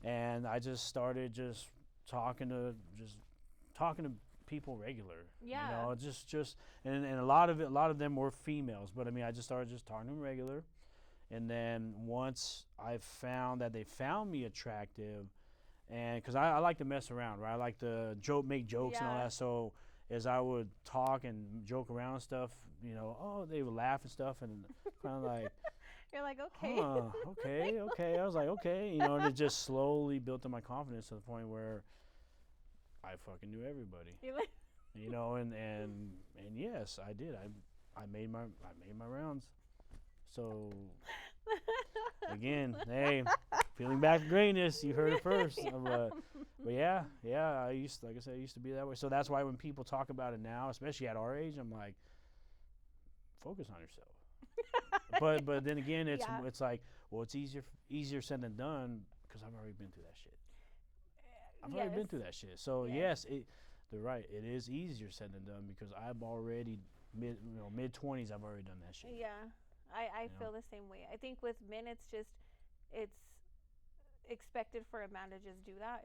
and I just started talking to people regular. Yeah. And a lot of them were females, but I mean I just started talking to them regular. And then once I found that they found me attractive, and because I like to mess around, right? I like to make jokes and all Yeah. that. So as I would talk and joke around and stuff, they would laugh and stuff, and kind of like, You're like, okay. huh, okay. I was like, okay, and it just slowly built up my confidence to the point where I fucking knew everybody, You're like, and yes, I did. I made my rounds. So again, hey, peeling back the greatness. You heard it first. But yeah. I used to be that way. So that's why when people talk about it now, especially at our age, I'm like, focus on yourself. but then again, it's like, well, it's easier said than done because I've already been through that shit. I've already been through that shit. So yes, they're right. It is easier said than done because I'm already mid 20s. I've already done that shit. Yeah, I feel the same way. I think with men, it's expected for a man to just do that.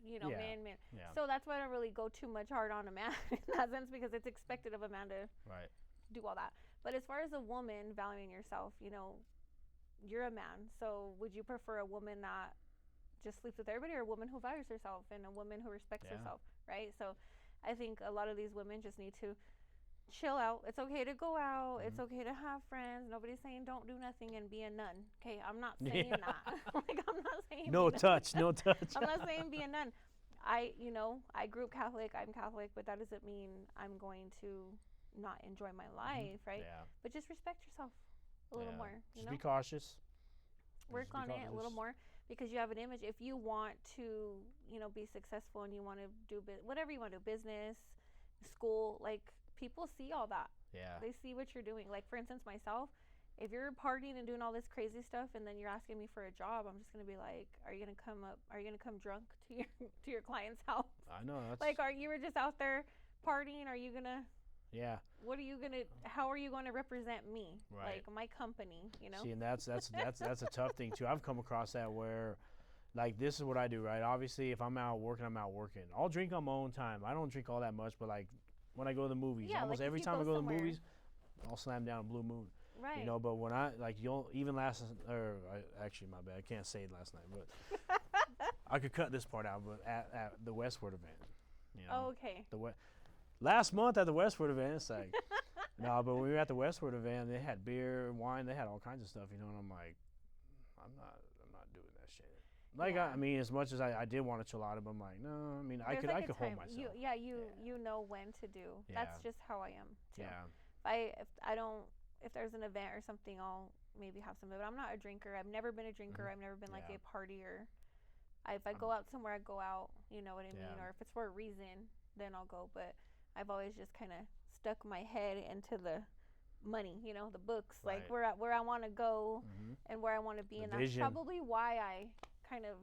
Yeah. Man. Yeah. So that's why I don't really go too much hard on a man in that sense because it's expected of a man to Right. do all that. But as far as a woman valuing yourself, you're a man. So would you prefer a woman that just sleeps with everybody or a woman who values herself and a woman who respects herself, right? So I think a lot of these women just need to chill out. It's okay to go out. It's okay to have friends. Nobody's saying don't do nothing and be a nun. Okay, I'm not saying that. Like, I'm not saying No be a touch. nun. No touch. I'm not saying be a nun. I grew up Catholic. I'm Catholic, but that doesn't mean I'm going to not enjoy my life, right? Yeah. But just respect yourself a little more. Just be cautious. Work Just be on it a little cautious. more because you have an image. If you want to, be successful and you want to do whatever you want to do, business, school, like people see all that. Yeah. They see what you're doing. Like, for instance, myself, if you're partying and doing all this crazy stuff and then you're asking me for a job, I'm just going to be like, are you going to come drunk to your client's house? I know. That's Like, you were just out there partying? Are you going to, yeah. how are you going to represent me? Right. Like my company, See, and that's a tough thing too. I've come across that where, like this is what I do, right? Obviously, if I'm out working, I'm out working. I'll drink on my own time. I don't drink all that much, but like when I go to the movies, Yeah, almost like if every you time I go go to the somewhere. movies, I'll slam down a Blue Moon. Right. You know, but when I like you'll even actually my bad, I can't say it last night, but I could cut this part out. But at the Westward event, you know, Okay. last month at the Westward event, it's like no, but when we were at the Westward event, they had beer, wine, they had all kinds of stuff, you know, and I'm like, I'm not doing that shit. Like Yeah. I mean, as much as I did want to chill out, but I'm like, no, I mean, I There's could like a hold time. myself. You know when to do. Yeah. That's just how I am too. Yeah. If there's an event or something, I'll maybe have some. But I'm not a drinker. I've never been a drinker. Mhm. I've never been like Yeah. a partier. If I go out somewhere, I go out. You know what I mean? Yeah. Or if it's for a reason, then I'll go. But I've always just kind of stuck my head into the money. You know, the books, like Right. where I want to go Mhm. and where I want to be, The and vision. that's probably why I kind of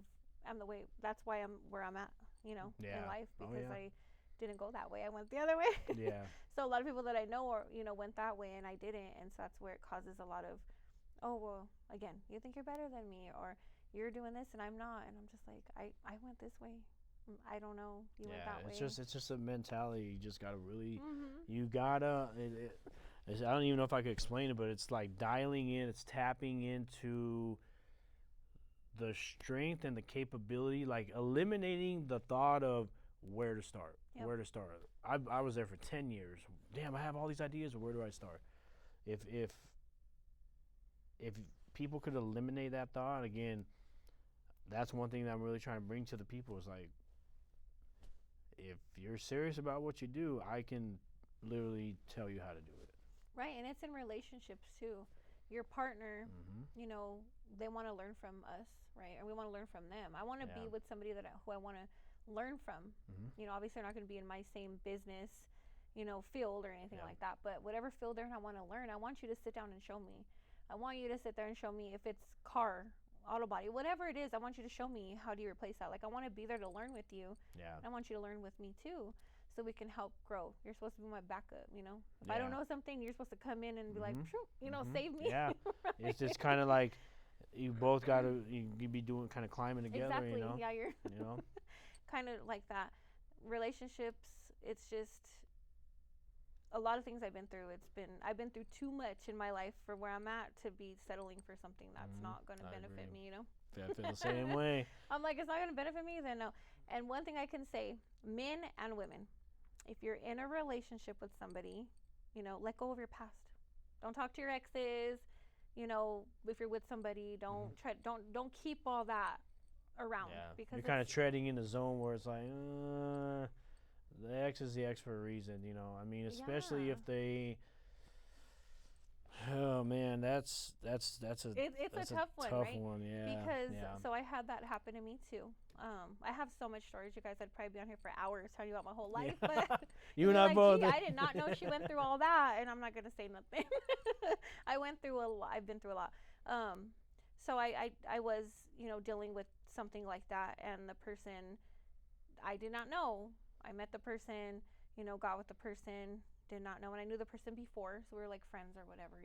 am the way. That's why I'm where I'm at. You know, in Yeah. life Oh, because yeah. I didn't go that way. I went the other way. Yeah. So a lot of people that I know are, went that way and I didn't, and so that's where it causes a lot of, oh well, again, you think you're better than me, or you're doing this and I'm not, and I'm just like, I went this way. I don't know. You went that way. It's just a mentality. You just gotta really, Mhm. you gotta. I don't even know if I could explain it, but it's like dialing in. It's tapping into the strength and the capability, like eliminating the thought of where to start. Yep. Where to start. I was there for 10 years. Damn, I have all these ideas. Where do I start? If people could eliminate that thought, again, that's one thing that I'm really trying to bring to the people is like, if you're serious about what you do, I can literally tell you how to do it. Right, and it's in relationships too. Your partner, Mm-hmm. they want to learn from us, right? And we want to learn from them. I want to be Yeah. with somebody who I want to learn from. Mm-hmm. Obviously they're not going to be in my same business, field or anything Yeah. like that. But whatever field they're in, I want to learn. I want you to sit down and show me. I want you to sit there and show me if it's car, auto body, whatever it is. I want you to show me how do you replace that. Like I want to be there to learn with you. Yeah. And I want you to learn with me too, so we can help grow. You're supposed to be my backup. If I don't know something, you're supposed to come in and be like, save me. Yeah. Right? It's just kind of like you both got to you be doing kind of climbing together. Exactly. You know. Yeah, you're You know. kind of like that. Relationships. It's just a lot of things I've been through. I've been through too much in my life for where I'm at to be settling for something that's not going to benefit me. Yeah, I feel the same way. I'm like, it's not going to benefit me, then no. And one thing I can say, men and women, if you're in a relationship with somebody, let go of your past. Don't talk to your exes. If you're with somebody, don't keep all that around. Yeah. Because you're kind of treading in the zone where it's like, the X is the X for a reason, I mean, especially if they. Oh man, that's it's that's a tough one, right? Yeah. Because yeah. so I had that happen to me too. I have so much stories, you guys. I'd probably be on here for hours telling you about my whole life. Yeah. But You and I like, both. Gee, I did not know she went through all that, and I'm not gonna say nothing. I went through a lot. I've been through a lot. So I was dealing with something like that, and the person I did not know. I met the person, got with the person, did not know, and I knew the person before, so we were like friends or whatever,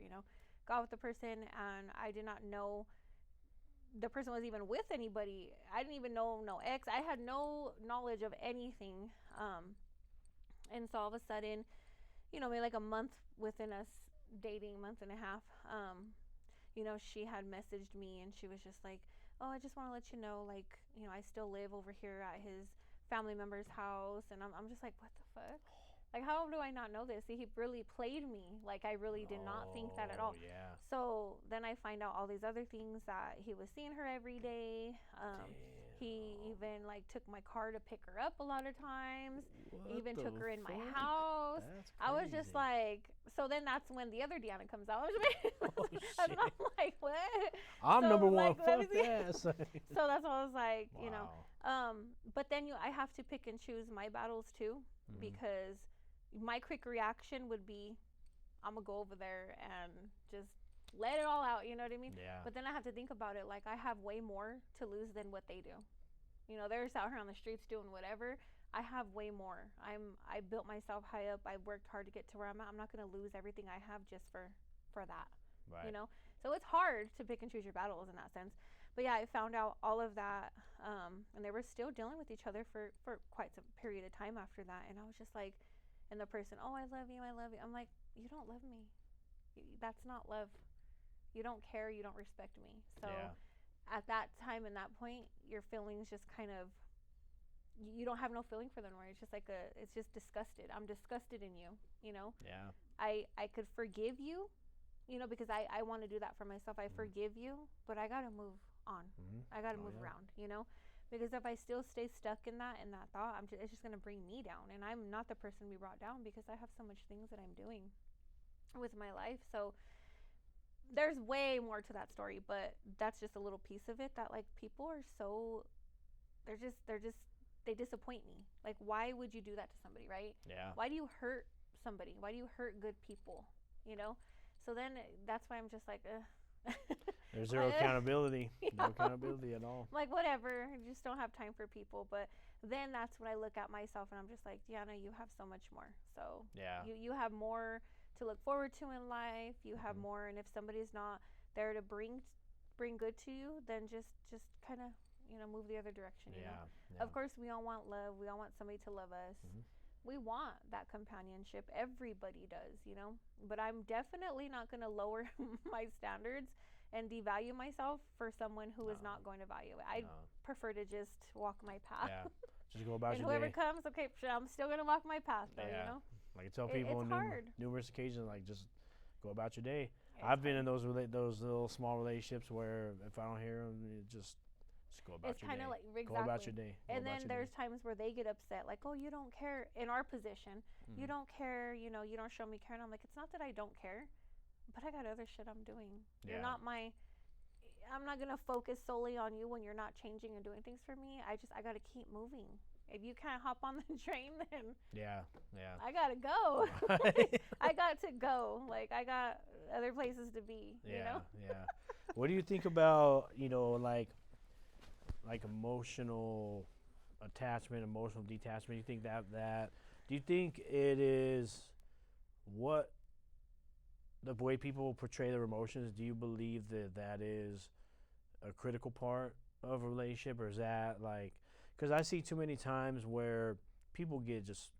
got with the person, and I did not know the person was even with anybody. I didn't even know no ex. I had no knowledge of anything. And so all of a sudden, maybe like a month within us dating, month and a half, she had messaged me and she was just like, oh, I just want to let you know, like, I still live over here at his family member's house. And I'm just like, what the fuck? Like, how do I not know this? He really played me. Like, I really did not think that at all. Yeah. So then I find out all these other things, that he was seeing her every day. He even like took my car to pick her up a lot of times. He even took her in my house. I was just like, so then that's when the other Deanna comes out. Oh, and I'm like, what? I'm So, number one. like, Fuck that. so that's what I was like, Wow. But then I have to pick and choose my battles too, because my quick reaction would be, I'm gonna go over there and just let it all out, you know what I mean? Yeah. But then I have to think about it, like I have way more to lose than what they do. They're just out here on the streets doing whatever. I have way more. I built myself high up. I worked hard to get to where I'm at. I'm not gonna lose everything I have just for that. Right. So it's hard to pick and choose your battles in that sense. But yeah, I found out all of that, and they were still dealing with each other for quite some period of time after that. And I was just like, and the person, oh, I love you, I love you. I'm like, you don't love me. That's not love. You don't care. You don't respect me. So at that time and that point, your feelings just kind of, you don't have no feeling for them anymore. It's just like it's just disgusted. I'm disgusted in you, you know? Yeah. I could forgive you, you know, because I want to do that for myself. I forgive you, but I got to move on. I got to move around, you know? Because if I still stay stuck in that thought, it's just going to bring me down. And I'm not the person to be brought down because I have so much things that I'm doing with my life. So there's way more to that story, but that's just a little piece of it, that like people are so, they disappoint me. Like, why would you do that to somebody, right? Yeah. Why do you hurt somebody? Why do you hurt good people, you know? So then that's why I'm just like, There's zero accountability. You No know? accountability at all. Like, whatever, I just don't have time for people. But then that's when I look at myself and I'm just like, Deanna, you have so much more. So Yeah. you have more to look forward to in life. You have more, and if somebody's not there to bring good to you, then just kind of, you know, move the other direction. You know? Of course, we all want love. We all want somebody to love us. We want that companionship. Everybody does, you know. But I'm definitely not going to lower my standards and devalue myself for someone who is not going to value it. I prefer to just walk my path. Yeah. Just go about and your whoever day. comes, okay, I'm still going to walk my path, though, you know. Like I tell people it's on hard. numerous occasions, like, just go about your day. It's I've been hard. in those little small relationships where if I don't hear them, just go about It's your kind day. of like, exactly. Go about your day. And then there's times where they get upset, like, oh, you don't care. In our position, you don't care, you know, you don't show me care. And I'm like, it's not that I don't care, but I got other shit I'm doing. Yeah. You're not I'm not going to focus solely on you when you're not changing and doing things for me. I got to keep moving. If you can't hop on the train, then I got to go. I got to go. Like, I got other places to be, you know? What do you think about, you know, like emotional attachment, emotional detachment? You think do you think it is what the way people portray their emotions? Do you believe that is a critical part of a relationship, or is that like, because I see too many times where people get just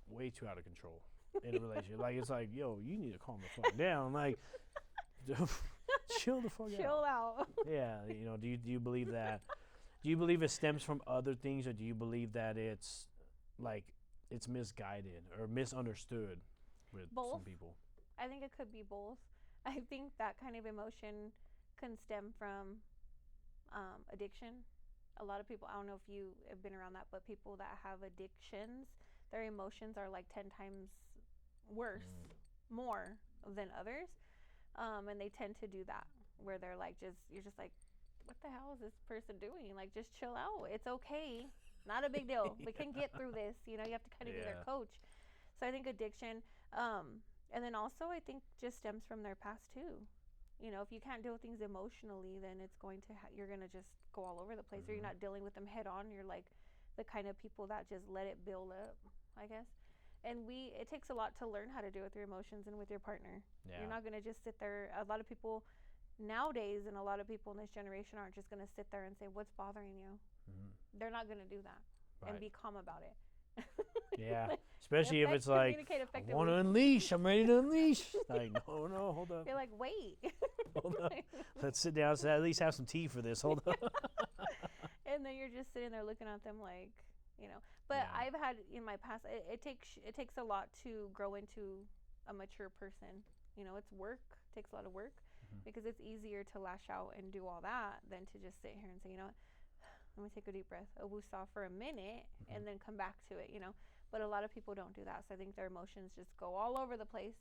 way too out of control in a relationship. Like, it's like, yo, you need to calm the fuck down. Like, chill the fuck out. Chill out. Yeah, you know, do you believe that? Do you believe it stems from other things, or do you believe that it's like it's misguided or misunderstood with some people? I think it could be both. I think that kind of emotion can stem from addiction. A lot of people, I don't know if you have been around that, but people that have addictions, their emotions are like 10 times worse, more than others. And they tend to do that, where they're like, you're just like, what the hell is this person doing? Like, just chill out. It's okay. Not a big deal. We can get through this. You know, you have to kind of be their coach. So I think addiction, and then also I think just stems from their past too. You know, if you can't deal with things emotionally, then it's going to you're going to just go all over the place, or you're not dealing with them head on. You're like the kind of people that just let it build up, I guess. And it takes a lot to learn how to deal with your emotions and with your partner. Yeah. You're not going to just sit there. A lot of people nowadays, and a lot of people in this generation aren't just going to sit there and say, what's bothering you? They're not going to do that and be calm about it. Yeah, especially if it's like, I want to unleash. I'm ready to unleash. Like, no, hold up. You're like, wait. Hold up. Let's sit down. So at least have some tea for this. Hold up. And then you're just sitting there looking at them like, you know. But I've had in my past, it takes a lot to grow into a mature person. You know, it's work. It takes a lot of work, because it's easier to lash out and do all that than to just sit here and say, you know what, let me take a deep breath, a woosah for a minute, and then come back to it, you know. But a lot of people don't do that, so I think their emotions just go all over the place.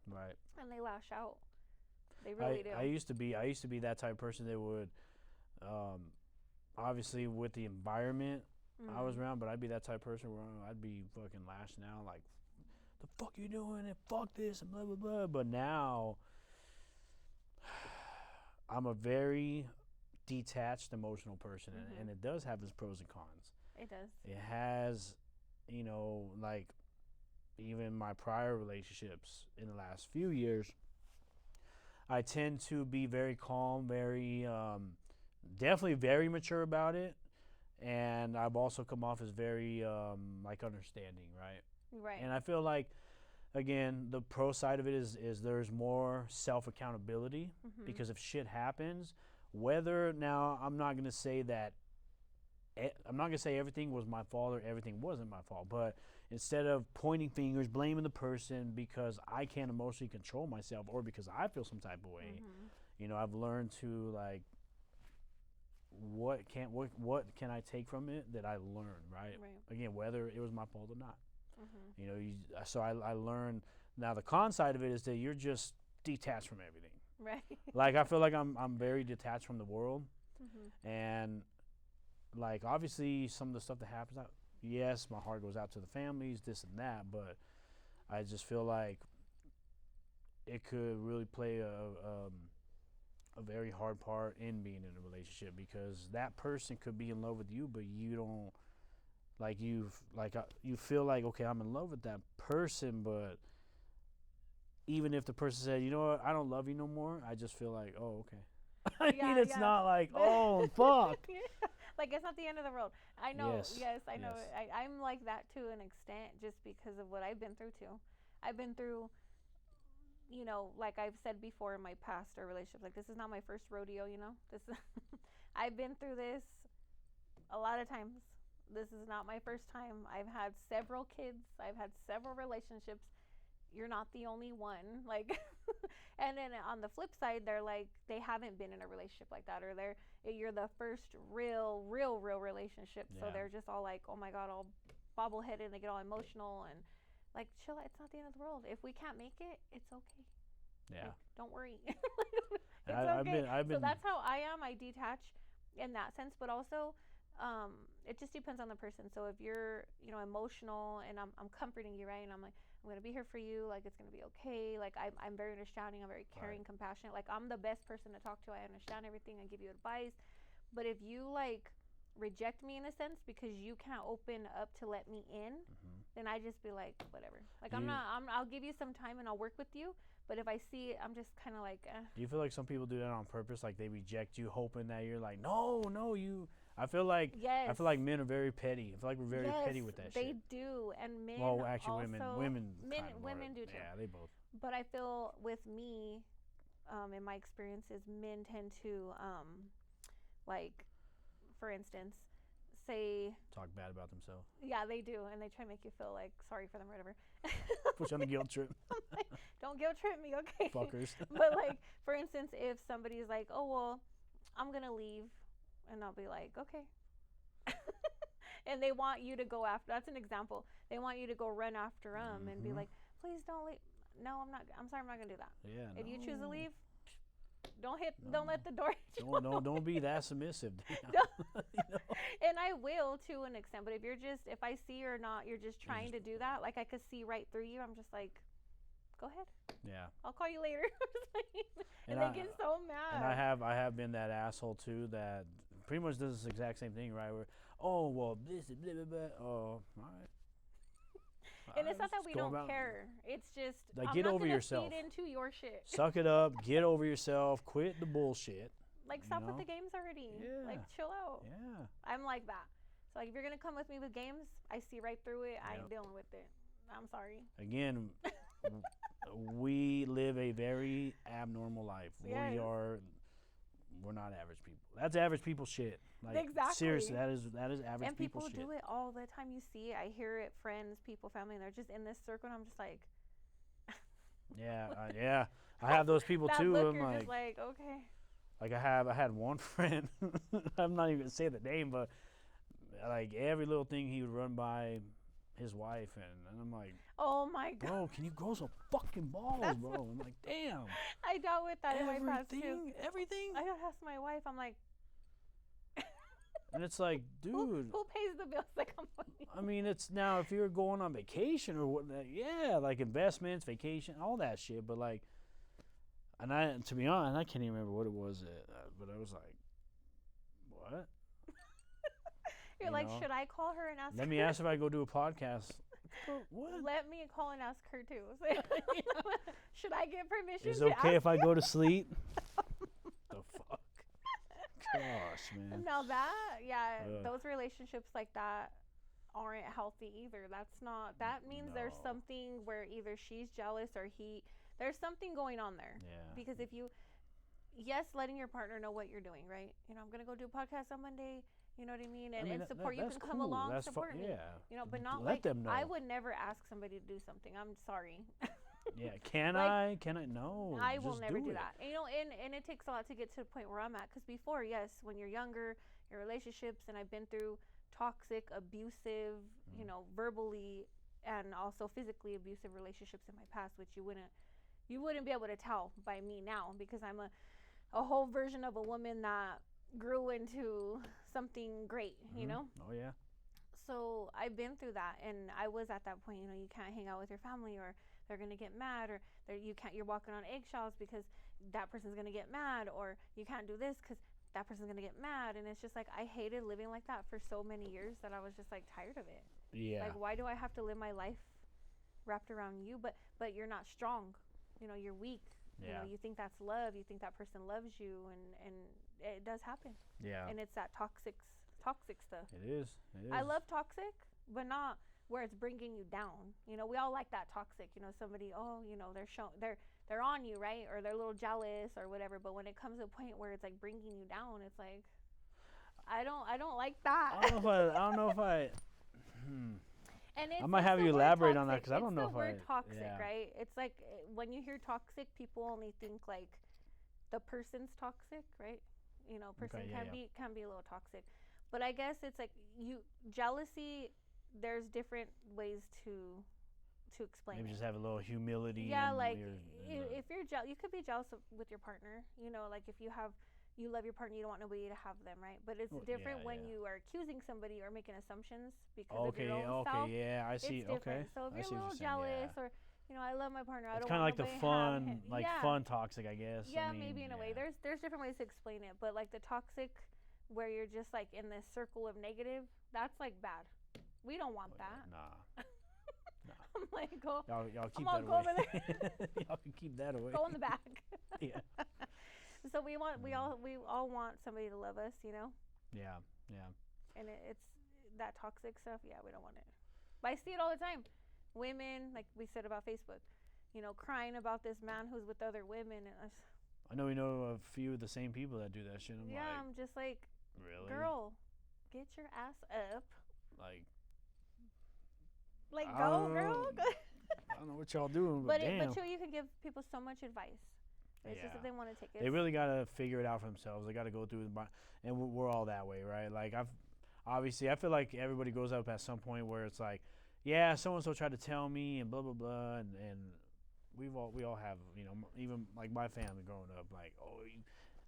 Right. And they lash out. They really do. I used to be that type of person that would, obviously with the environment I was around, but I'd be that type of person where I'd be fucking lashing out like, the fuck you doing, and fuck this, and blah, blah, blah. But now, I'm a very detached, emotional person, and it does have its pros and cons. It does. It has, you know, like, even my prior relationships in the last few years, I tend to be very calm, very definitely very mature about it, and I've also come off as very like understanding, right? Right. And I feel like, again, the pro side of it is there's more self accountability because if shit happens, whether now I'm not gonna say that I'm not gonna say everything was my fault or everything wasn't my fault, but instead of pointing fingers, blaming the person because I can't emotionally control myself or because I feel some type of way, I've learned to like what can I take from it that I learned, right? Again, whether it was my fault or not. So I learned. Now the con side of it is that you're just detached from everything. Right. Like I feel like I'm very detached from the world, and like obviously some of the stuff that happens, yes, my heart goes out to the families, this and that, but I just feel like it could really play a very hard part in being in a relationship because that person could be in love with you, but you don't you feel like, okay, I'm in love with that person, but even if the person said, you know what, I don't love you no more, I just feel like, oh, okay. I mean, it's not like, oh, fuck. Like, it's not the end of the world. I know. Yes, I know. Yes. I'm like that to an extent just because of what I've been through, too. I've been through, like I've said before in my past or relationships, like, this is not my first rodeo, This I've been through this a lot of times. This is not my first time. I've had several kids. I've had several relationships. You're not the only one. Like, and then on the flip side, they're like, they haven't been in a relationship like that, or you're the first real relationship. So they're just all like, oh my God, all bobbleheaded, and they get all emotional and like, chill. It's not the end of the world. If we can't make it, it's okay. Yeah. Like, don't worry. It's okay. I've been. So that's how I am. I detach in that sense, but also, it just depends on the person. So if you're, emotional and I'm comforting you, right? And I'm like, I'm going to be here for you. Like, it's going to be okay. Like, I'm very understanding. I'm very caring, compassionate. Like, I'm the best person to talk to. I understand everything. I give you advice. But if you, like, reject me in a sense because you can't open up to let me in, then I just be like, whatever. Like, I'll give you some time and I'll work with you. But if I see it, I'm just kind of like, Do you feel like some people do that on purpose? Like, they reject you hoping that you're like, no, you... I feel like men are very petty. I feel like we're very petty with that shit. They do, and men. Well, actually, also, women do too. Yeah, they both. But I feel with me, in my experiences, men tend to, like, for instance, say talk bad about themselves. Yeah, they do, and they try to make you feel like sorry for them or whatever. Put you on the guilt trip. Like, don't guilt trip me, okay? Fuckers. But like, for instance, if somebody's like, oh well, I'm gonna leave. And I'll be like, okay. And they want you to go after. That's an example. They want you to go run after them and be like, please don't leave. No, I'm not. I'm sorry, I'm not gonna do that. Yeah. If you choose to leave, don't let the door hit you. Don't be that submissive. And I will to an extent. But if I see or not, you're just trying to do that. Like, I could see right through you. I'm just like, go ahead. Yeah. I'll call you later. and they get so mad. And I have been that asshole too that pretty much does this exact same thing, right? Where, oh, well, this is blah, blah, blah. Oh, all right. And it's not that we don't care. It's just, like, I'm get not over yourself. Feed into your shit. Suck it up. Get over yourself. Quit the bullshit. Like, stop with the games already. Yeah. Like, chill out. Yeah. I'm like that. So, like, if you're going to come with me with games, I see right through it. I ain't dealing with it. I'm sorry. Again, we live a very abnormal life. Yes. We're not average people. That's average people shit. Like, exactly. Seriously, that is average and people shit. And people do it all the time. You see it. I hear it. Friends, people, family, and they're just in this circle. And I'm just like. Yeah. I have those people that too. Look, I'm you're like, just like, okay. Like I had one friend. I'm not even gonna say the name, but like every little thing he would run by his wife, and I'm like, oh my God, bro, can you grow some fucking balls, bro? I'm like, damn. I dealt with that in my past too. Everything. I gotta ask my wife. I'm like, and it's like, dude, who pays the bills that come with me? I mean, it's now if you're going on vacation or what, like investments, vacation, all that shit. But like, and to be honest, I can't even remember what it was, but I was like, what? You're like, should I call her and ask her? Let me ask if I go do a podcast. What? Let me call and ask her too. Should I get permission? Is it okay if I go to sleep? The fuck? Gosh, man. Now that, Ugh. those relationships like that aren't healthy either. That means there's No. something where either she's jealous or there's something going on there. Yeah. Because if you, yes, letting your partner know what you're doing, right? I'm going to go do a podcast on Monday. You know what I mean? And support. You that's can come cool. along, That's support me. Yeah. But not Let like, them know. I would never ask somebody to do something. I'm sorry. Yeah. Can Like, I? Can I? No. I will just never do it. that. And it takes a lot to get to the point where I'm at. Because before, yes, when you're younger, your relationships, and I've been through toxic, abusive, verbally and also physically abusive relationships in my past, which you wouldn't be able to tell by me now, because I'm a whole version of a woman that grew into something great, Oh yeah. So I've been through that, and I was at that point. You can't hang out with your family, or they're gonna get mad, or you're walking on eggshells because that person's gonna get mad, or you can't do this because that person's gonna get mad. And it's just like, I hated living like that for so many years that I was just like tired of it. Yeah. Like, why do I have to live my life wrapped around you? But you're not strong. You're weak. Yeah. You think that's love. You think that person loves you, and it does happen. Yeah. And it's that toxic stuff. It is. I love toxic, but not where it's bringing you down. We all like that toxic. Somebody, they're on you, right? Or they're a little jealous or whatever. But when it comes to a point where it's like bringing you down, it's like, I don't like that. I don't know if I. And I might have you elaborate on that, because I don't know if I. It's the word toxic, yeah. right? It's like, when you hear toxic, people only think like the person's toxic, right? Person can be a little toxic, but I guess it's like jealousy. There's different ways to explain. Maybe it. just have a little humility. Yeah, like if you're jealous, you could be jealous with your partner. Like if you love your partner, you don't want nobody to have them, right? But it's different when you are accusing somebody or making assumptions because of your own self. Yeah, I see. It's different. Okay. So if you're a little jealous, or I love my partner, I it's don't kind of want like the nobody fun, fun toxic, I guess. Yeah, maybe in a way. There's different ways to explain it, but like the toxic, where you're just like in this circle of negative, that's like bad. We don't want that. Nah. I'm like, go. Y'all keep I'm that go away. over there. Y'all can keep that away. Go in the back. Yeah. So we all want somebody to love us, Yeah. And it's that toxic stuff. Yeah, we don't want it. But I see it all the time. Women, like we said about Facebook, crying about this man who's with other women, and I know we know a few of the same people that do that shit. I'm just like, really? Girl, get your ass up. Like I go, girl. I don't know what y'all doing, but damn. But you can give people so much advice. It's just that they want to take it. They really gotta figure it out for themselves. They gotta go through and we're all that way, right? Like I feel like everybody goes up at some point where it's like, yeah, so and so tried to tell me and blah blah blah, and we all have, even like my family growing up, like, oh,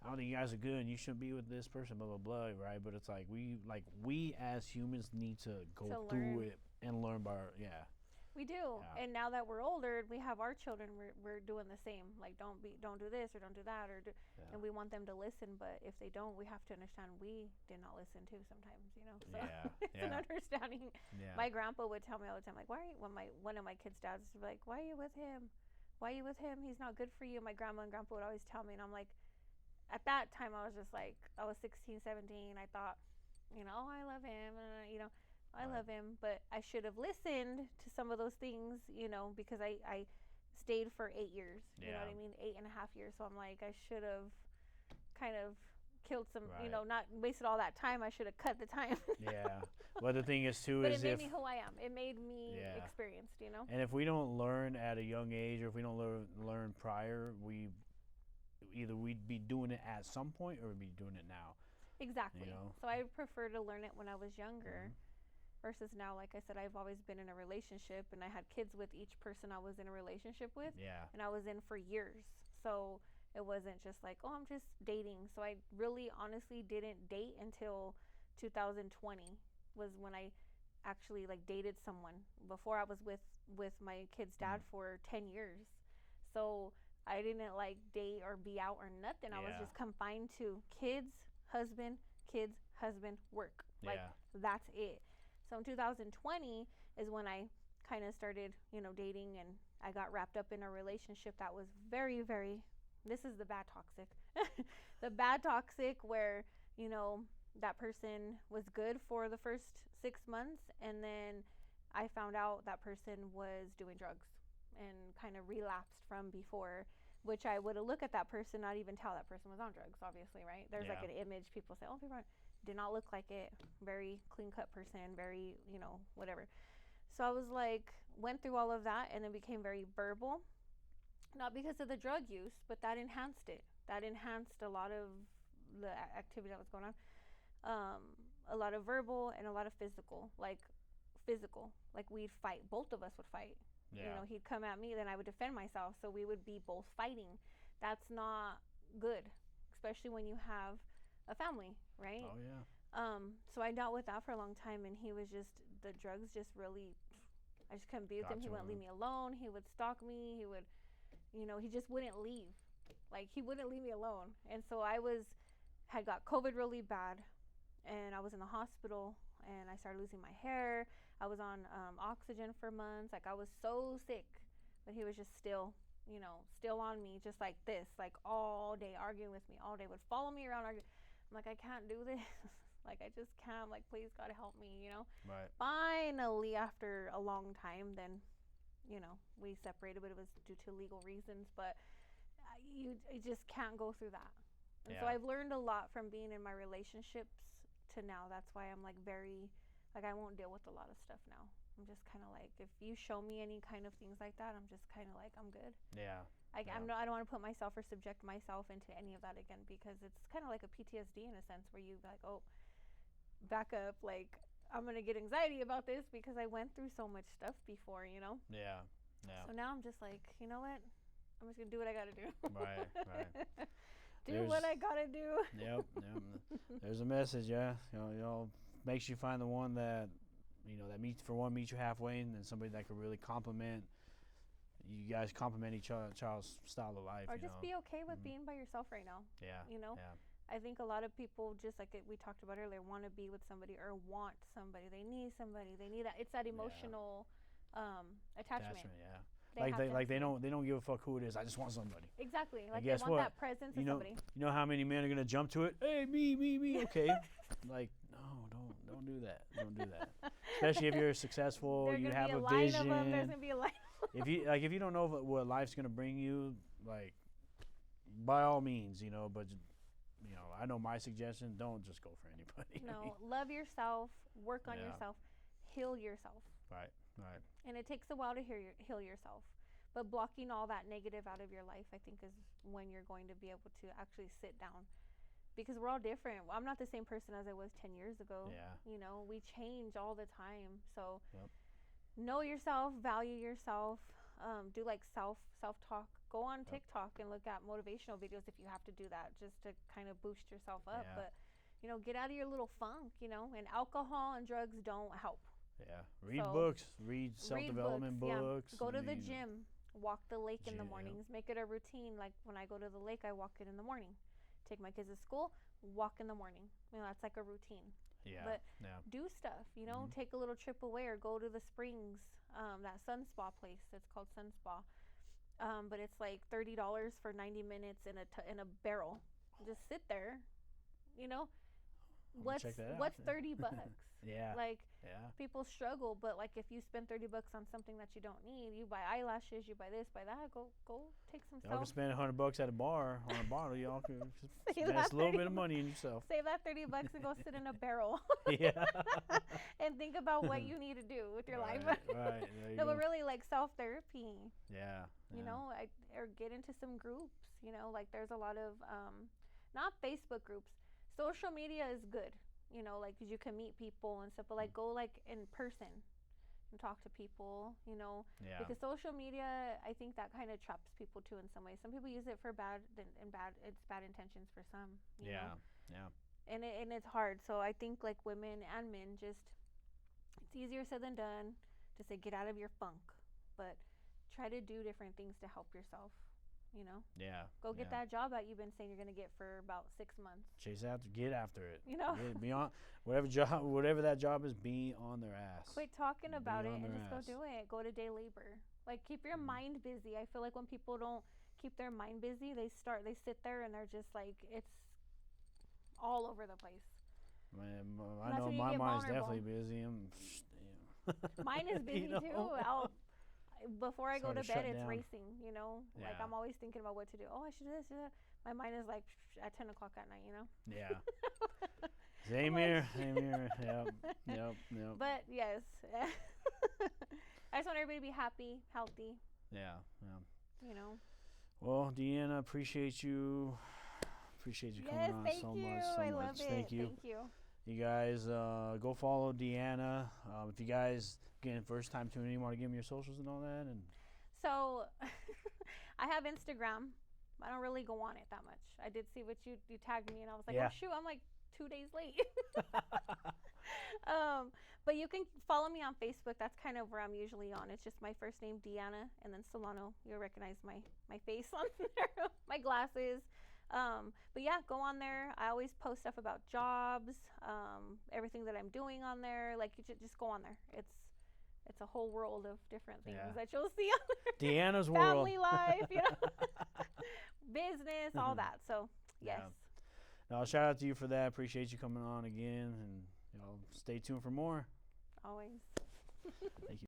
I don't think you guys are good and you shouldn't be with this person, blah blah blah, right? But it's like we as humans need to go through it and learn by We do. Yeah. And now that we're older, we have our children, we're doing the same. Like, don't do this or don't do that, and we want them to listen, but if they don't, we have to understand we did not listen too sometimes, So it's an understanding. Yeah. My grandpa would tell me all the time, like, one of my kids' dads would be like, why are you with him? Why are you with him? He's not good for you. My grandma and grandpa would always tell me, and I'm like, at that time I was just like, I was 16, 17. I thought, oh, I love him, and I love him, but I should have listened to some of those things, because I stayed for 8 years. You know what I mean? 8.5 years. So I'm like, I should have kind of killed some, not wasted all that time. I should have cut the time. Yeah. Well, the thing is, too, but is it made me who I am. It made me experienced, And if we don't learn at a young age, or if we don't learn prior, we'd be doing it at some point, or we'd be doing it now. Exactly. So I prefer to learn it when I was younger. Versus now, like I said, I've always been in a relationship, and I had kids with each person I was in a relationship with. Yeah. And I was in for years. So it wasn't just like, oh, I'm just dating. So I really honestly didn't date until 2020 was when I actually like dated someone. Before I was with my kid's dad for 10 years. So I didn't like date or be out or nothing. I was just confined to kids, husband, work. Like that's it. So in 2020 is when I kind of started, dating, and I got wrapped up in a relationship that was very, very, this is the bad toxic. The bad toxic where, that person was good for the first 6 months, and then I found out that person was doing drugs and kind of relapsed from before, which I would look at that person, not even tell that person was on drugs, obviously, right? There's like an image, people say, oh, people did not look like it, very clean cut person, very, whatever. So I was like, went through all of that and then became very verbal, not because of the drug use, but that enhanced it. That enhanced a lot of the activity that was going on. A lot of verbal and a lot of physical, like we'd fight. Both of us would fight. Yeah. He'd come at me, then I would defend myself. So we would be both fighting. That's not good, especially when you have a family, right? Oh, yeah. So I dealt with that for a long time, and he was just, the drugs just really, I just couldn't be with him. He wouldn't leave me alone. He would stalk me. He would, he just wouldn't leave. Like, he wouldn't leave me alone. And so had got COVID really bad, and I was in the hospital, and I started losing my hair. I was on oxygen for months. Like, I was so sick, but he was just still on me, just like this, like all day, arguing with me all day, would follow me around, arguing. I'm like, I can't do this. Like, I just can't. Like, please, God, help me, Right. Finally, after a long time, then, we separated, but it was due to legal reasons. But you just can't go through that. And so I've learned a lot from being in my relationships to now. That's why I'm like I won't deal with a lot of stuff now. I'm just kind of like, if you show me any kind of things like that, I'm just kind of like, I'm good. Yeah. I don't want to put myself or subject myself into any of that again, because it's kind of like a PTSD in a sense, where you like, oh, back up, like, I'm going to get anxiety about this because I went through so much stuff before, Yeah. Yeah. So now I'm just like, you know what? I'm just going to do what I got to do. Right. What I got to do. Yep. There's a message, yeah. Makes you find the one that, that meets you halfway, and then somebody that could really complement. You guys complement each other's style of life. Or just be okay with being by yourself right now. Yeah. Yeah. I think a lot of people, just like we talked about earlier, want to be with somebody or want somebody. They need somebody. They need that. It's that emotional attachment. Yeah. They don't give a fuck who it is. I just want somebody. Exactly. Like, guess they want what? that presence of somebody. You know how many men are gonna jump to it? Hey, me. Okay. Like, no, don't do that. Don't do that. Especially if you're successful, you have a vision. There's gonna be a line. If you don't know what life's gonna bring you, like, by all means, but I know my suggestion: don't just go for anybody. No, love yourself, work on yourself, heal yourself. Right. And it takes a while to heal yourself, but blocking all that negative out of your life, I think, is when you're going to be able to actually sit down, because we're all different. I'm not the same person as I was 10 years ago. Yeah. We change all the time. So know yourself, value yourself, do like self-talk. Go on TikTok and look at motivational videos if you have to do that, just to kind of boost yourself up. Yeah. But, get out of your little funk, and alcohol and drugs don't help. Yeah. Read books. Read self-development books. Yeah. Go to the gym. Walk the lake in the mornings. Make it a routine. Like, when I go to the lake, I walk it in the morning. Take my kids to school, walk in the morning. That's like a routine. Yeah. But do stuff, take a little trip away, or go to the springs, that sun spa place. It's called Sun Spa. But it's like $30 for 90 minutes in a barrel. Just sit there, What's check that out. What's $30? Yeah. Like, people struggle, but like, if you spend $30 on something that you don't need, you buy eyelashes, you buy this, buy that. Go take some Y'all can spend $100 at a bar on a bottle. Y'all can invest a little bit of money in yourself. Save that $30 and go sit in a barrel. Yeah. And think about what you need to do with your life. Right. No, but really, like, self-therapy. Yeah. Or get into some groups. Like, there's a lot of not Facebook groups. Social media is good. Like, 'cause you can meet people and stuff, but like, go like in person and talk to people, Yeah. because social media, I think that kind of traps people too in some ways. Some people use it for it's bad intentions for some. You know? And it's hard. So I think, like, women and men, just, it's easier said than done to say get out of your funk, but try to do different things to help yourself. Yeah. Go get that job that you've been saying you're going to get for about 6 months. Get after it. Be on whatever that job is. Be on their ass. Quit talking about it and just ass. go do it. Go to day labor. Like, keep your mind busy. I feel like when people don't keep their mind busy, they sit there and they're just like, it's all over the place. Man, I That's know when you my get mind's vulnerable. definitely busy. Mine is busy You know? too. Before I It's go hard to to bed, shut it's down. racing. You know, like Yeah. I'm always thinking about what to do. Oh, I should do this. Do that. My mind is like at 10 o'clock at night. You know. Yeah. Same like, here. Same here. Yep. But yes, I just want everybody to be happy, healthy. Yeah. You know. Well, Deanna, appreciate you. Appreciate you coming Yes, on thank so you. much. So I much. love it. Thank you. Thank you. You guys, go follow Deanna. If you guys, again, first time tuning in, want to give me your socials and all that, and So, I have Instagram. I don't really go on it that much. I did see what you tagged me, and I was like, Yeah. oh shoot, I'm like 2 days late. But you can follow me on Facebook. That's kind of where I'm usually on. It's just my first name, Deanna, and then Solano. You'll recognize my face on there, my glasses. But yeah, go on there. I always post stuff about jobs, everything that I'm doing on there. Like, you just go on there. It's a whole world of different things Yeah. that you'll see on there. Deanna's world. Family life, you know, business, all that. So yes. Yeah. No, shout out to you for that. Appreciate you coming on again, and stay tuned for more. Always. Thank you.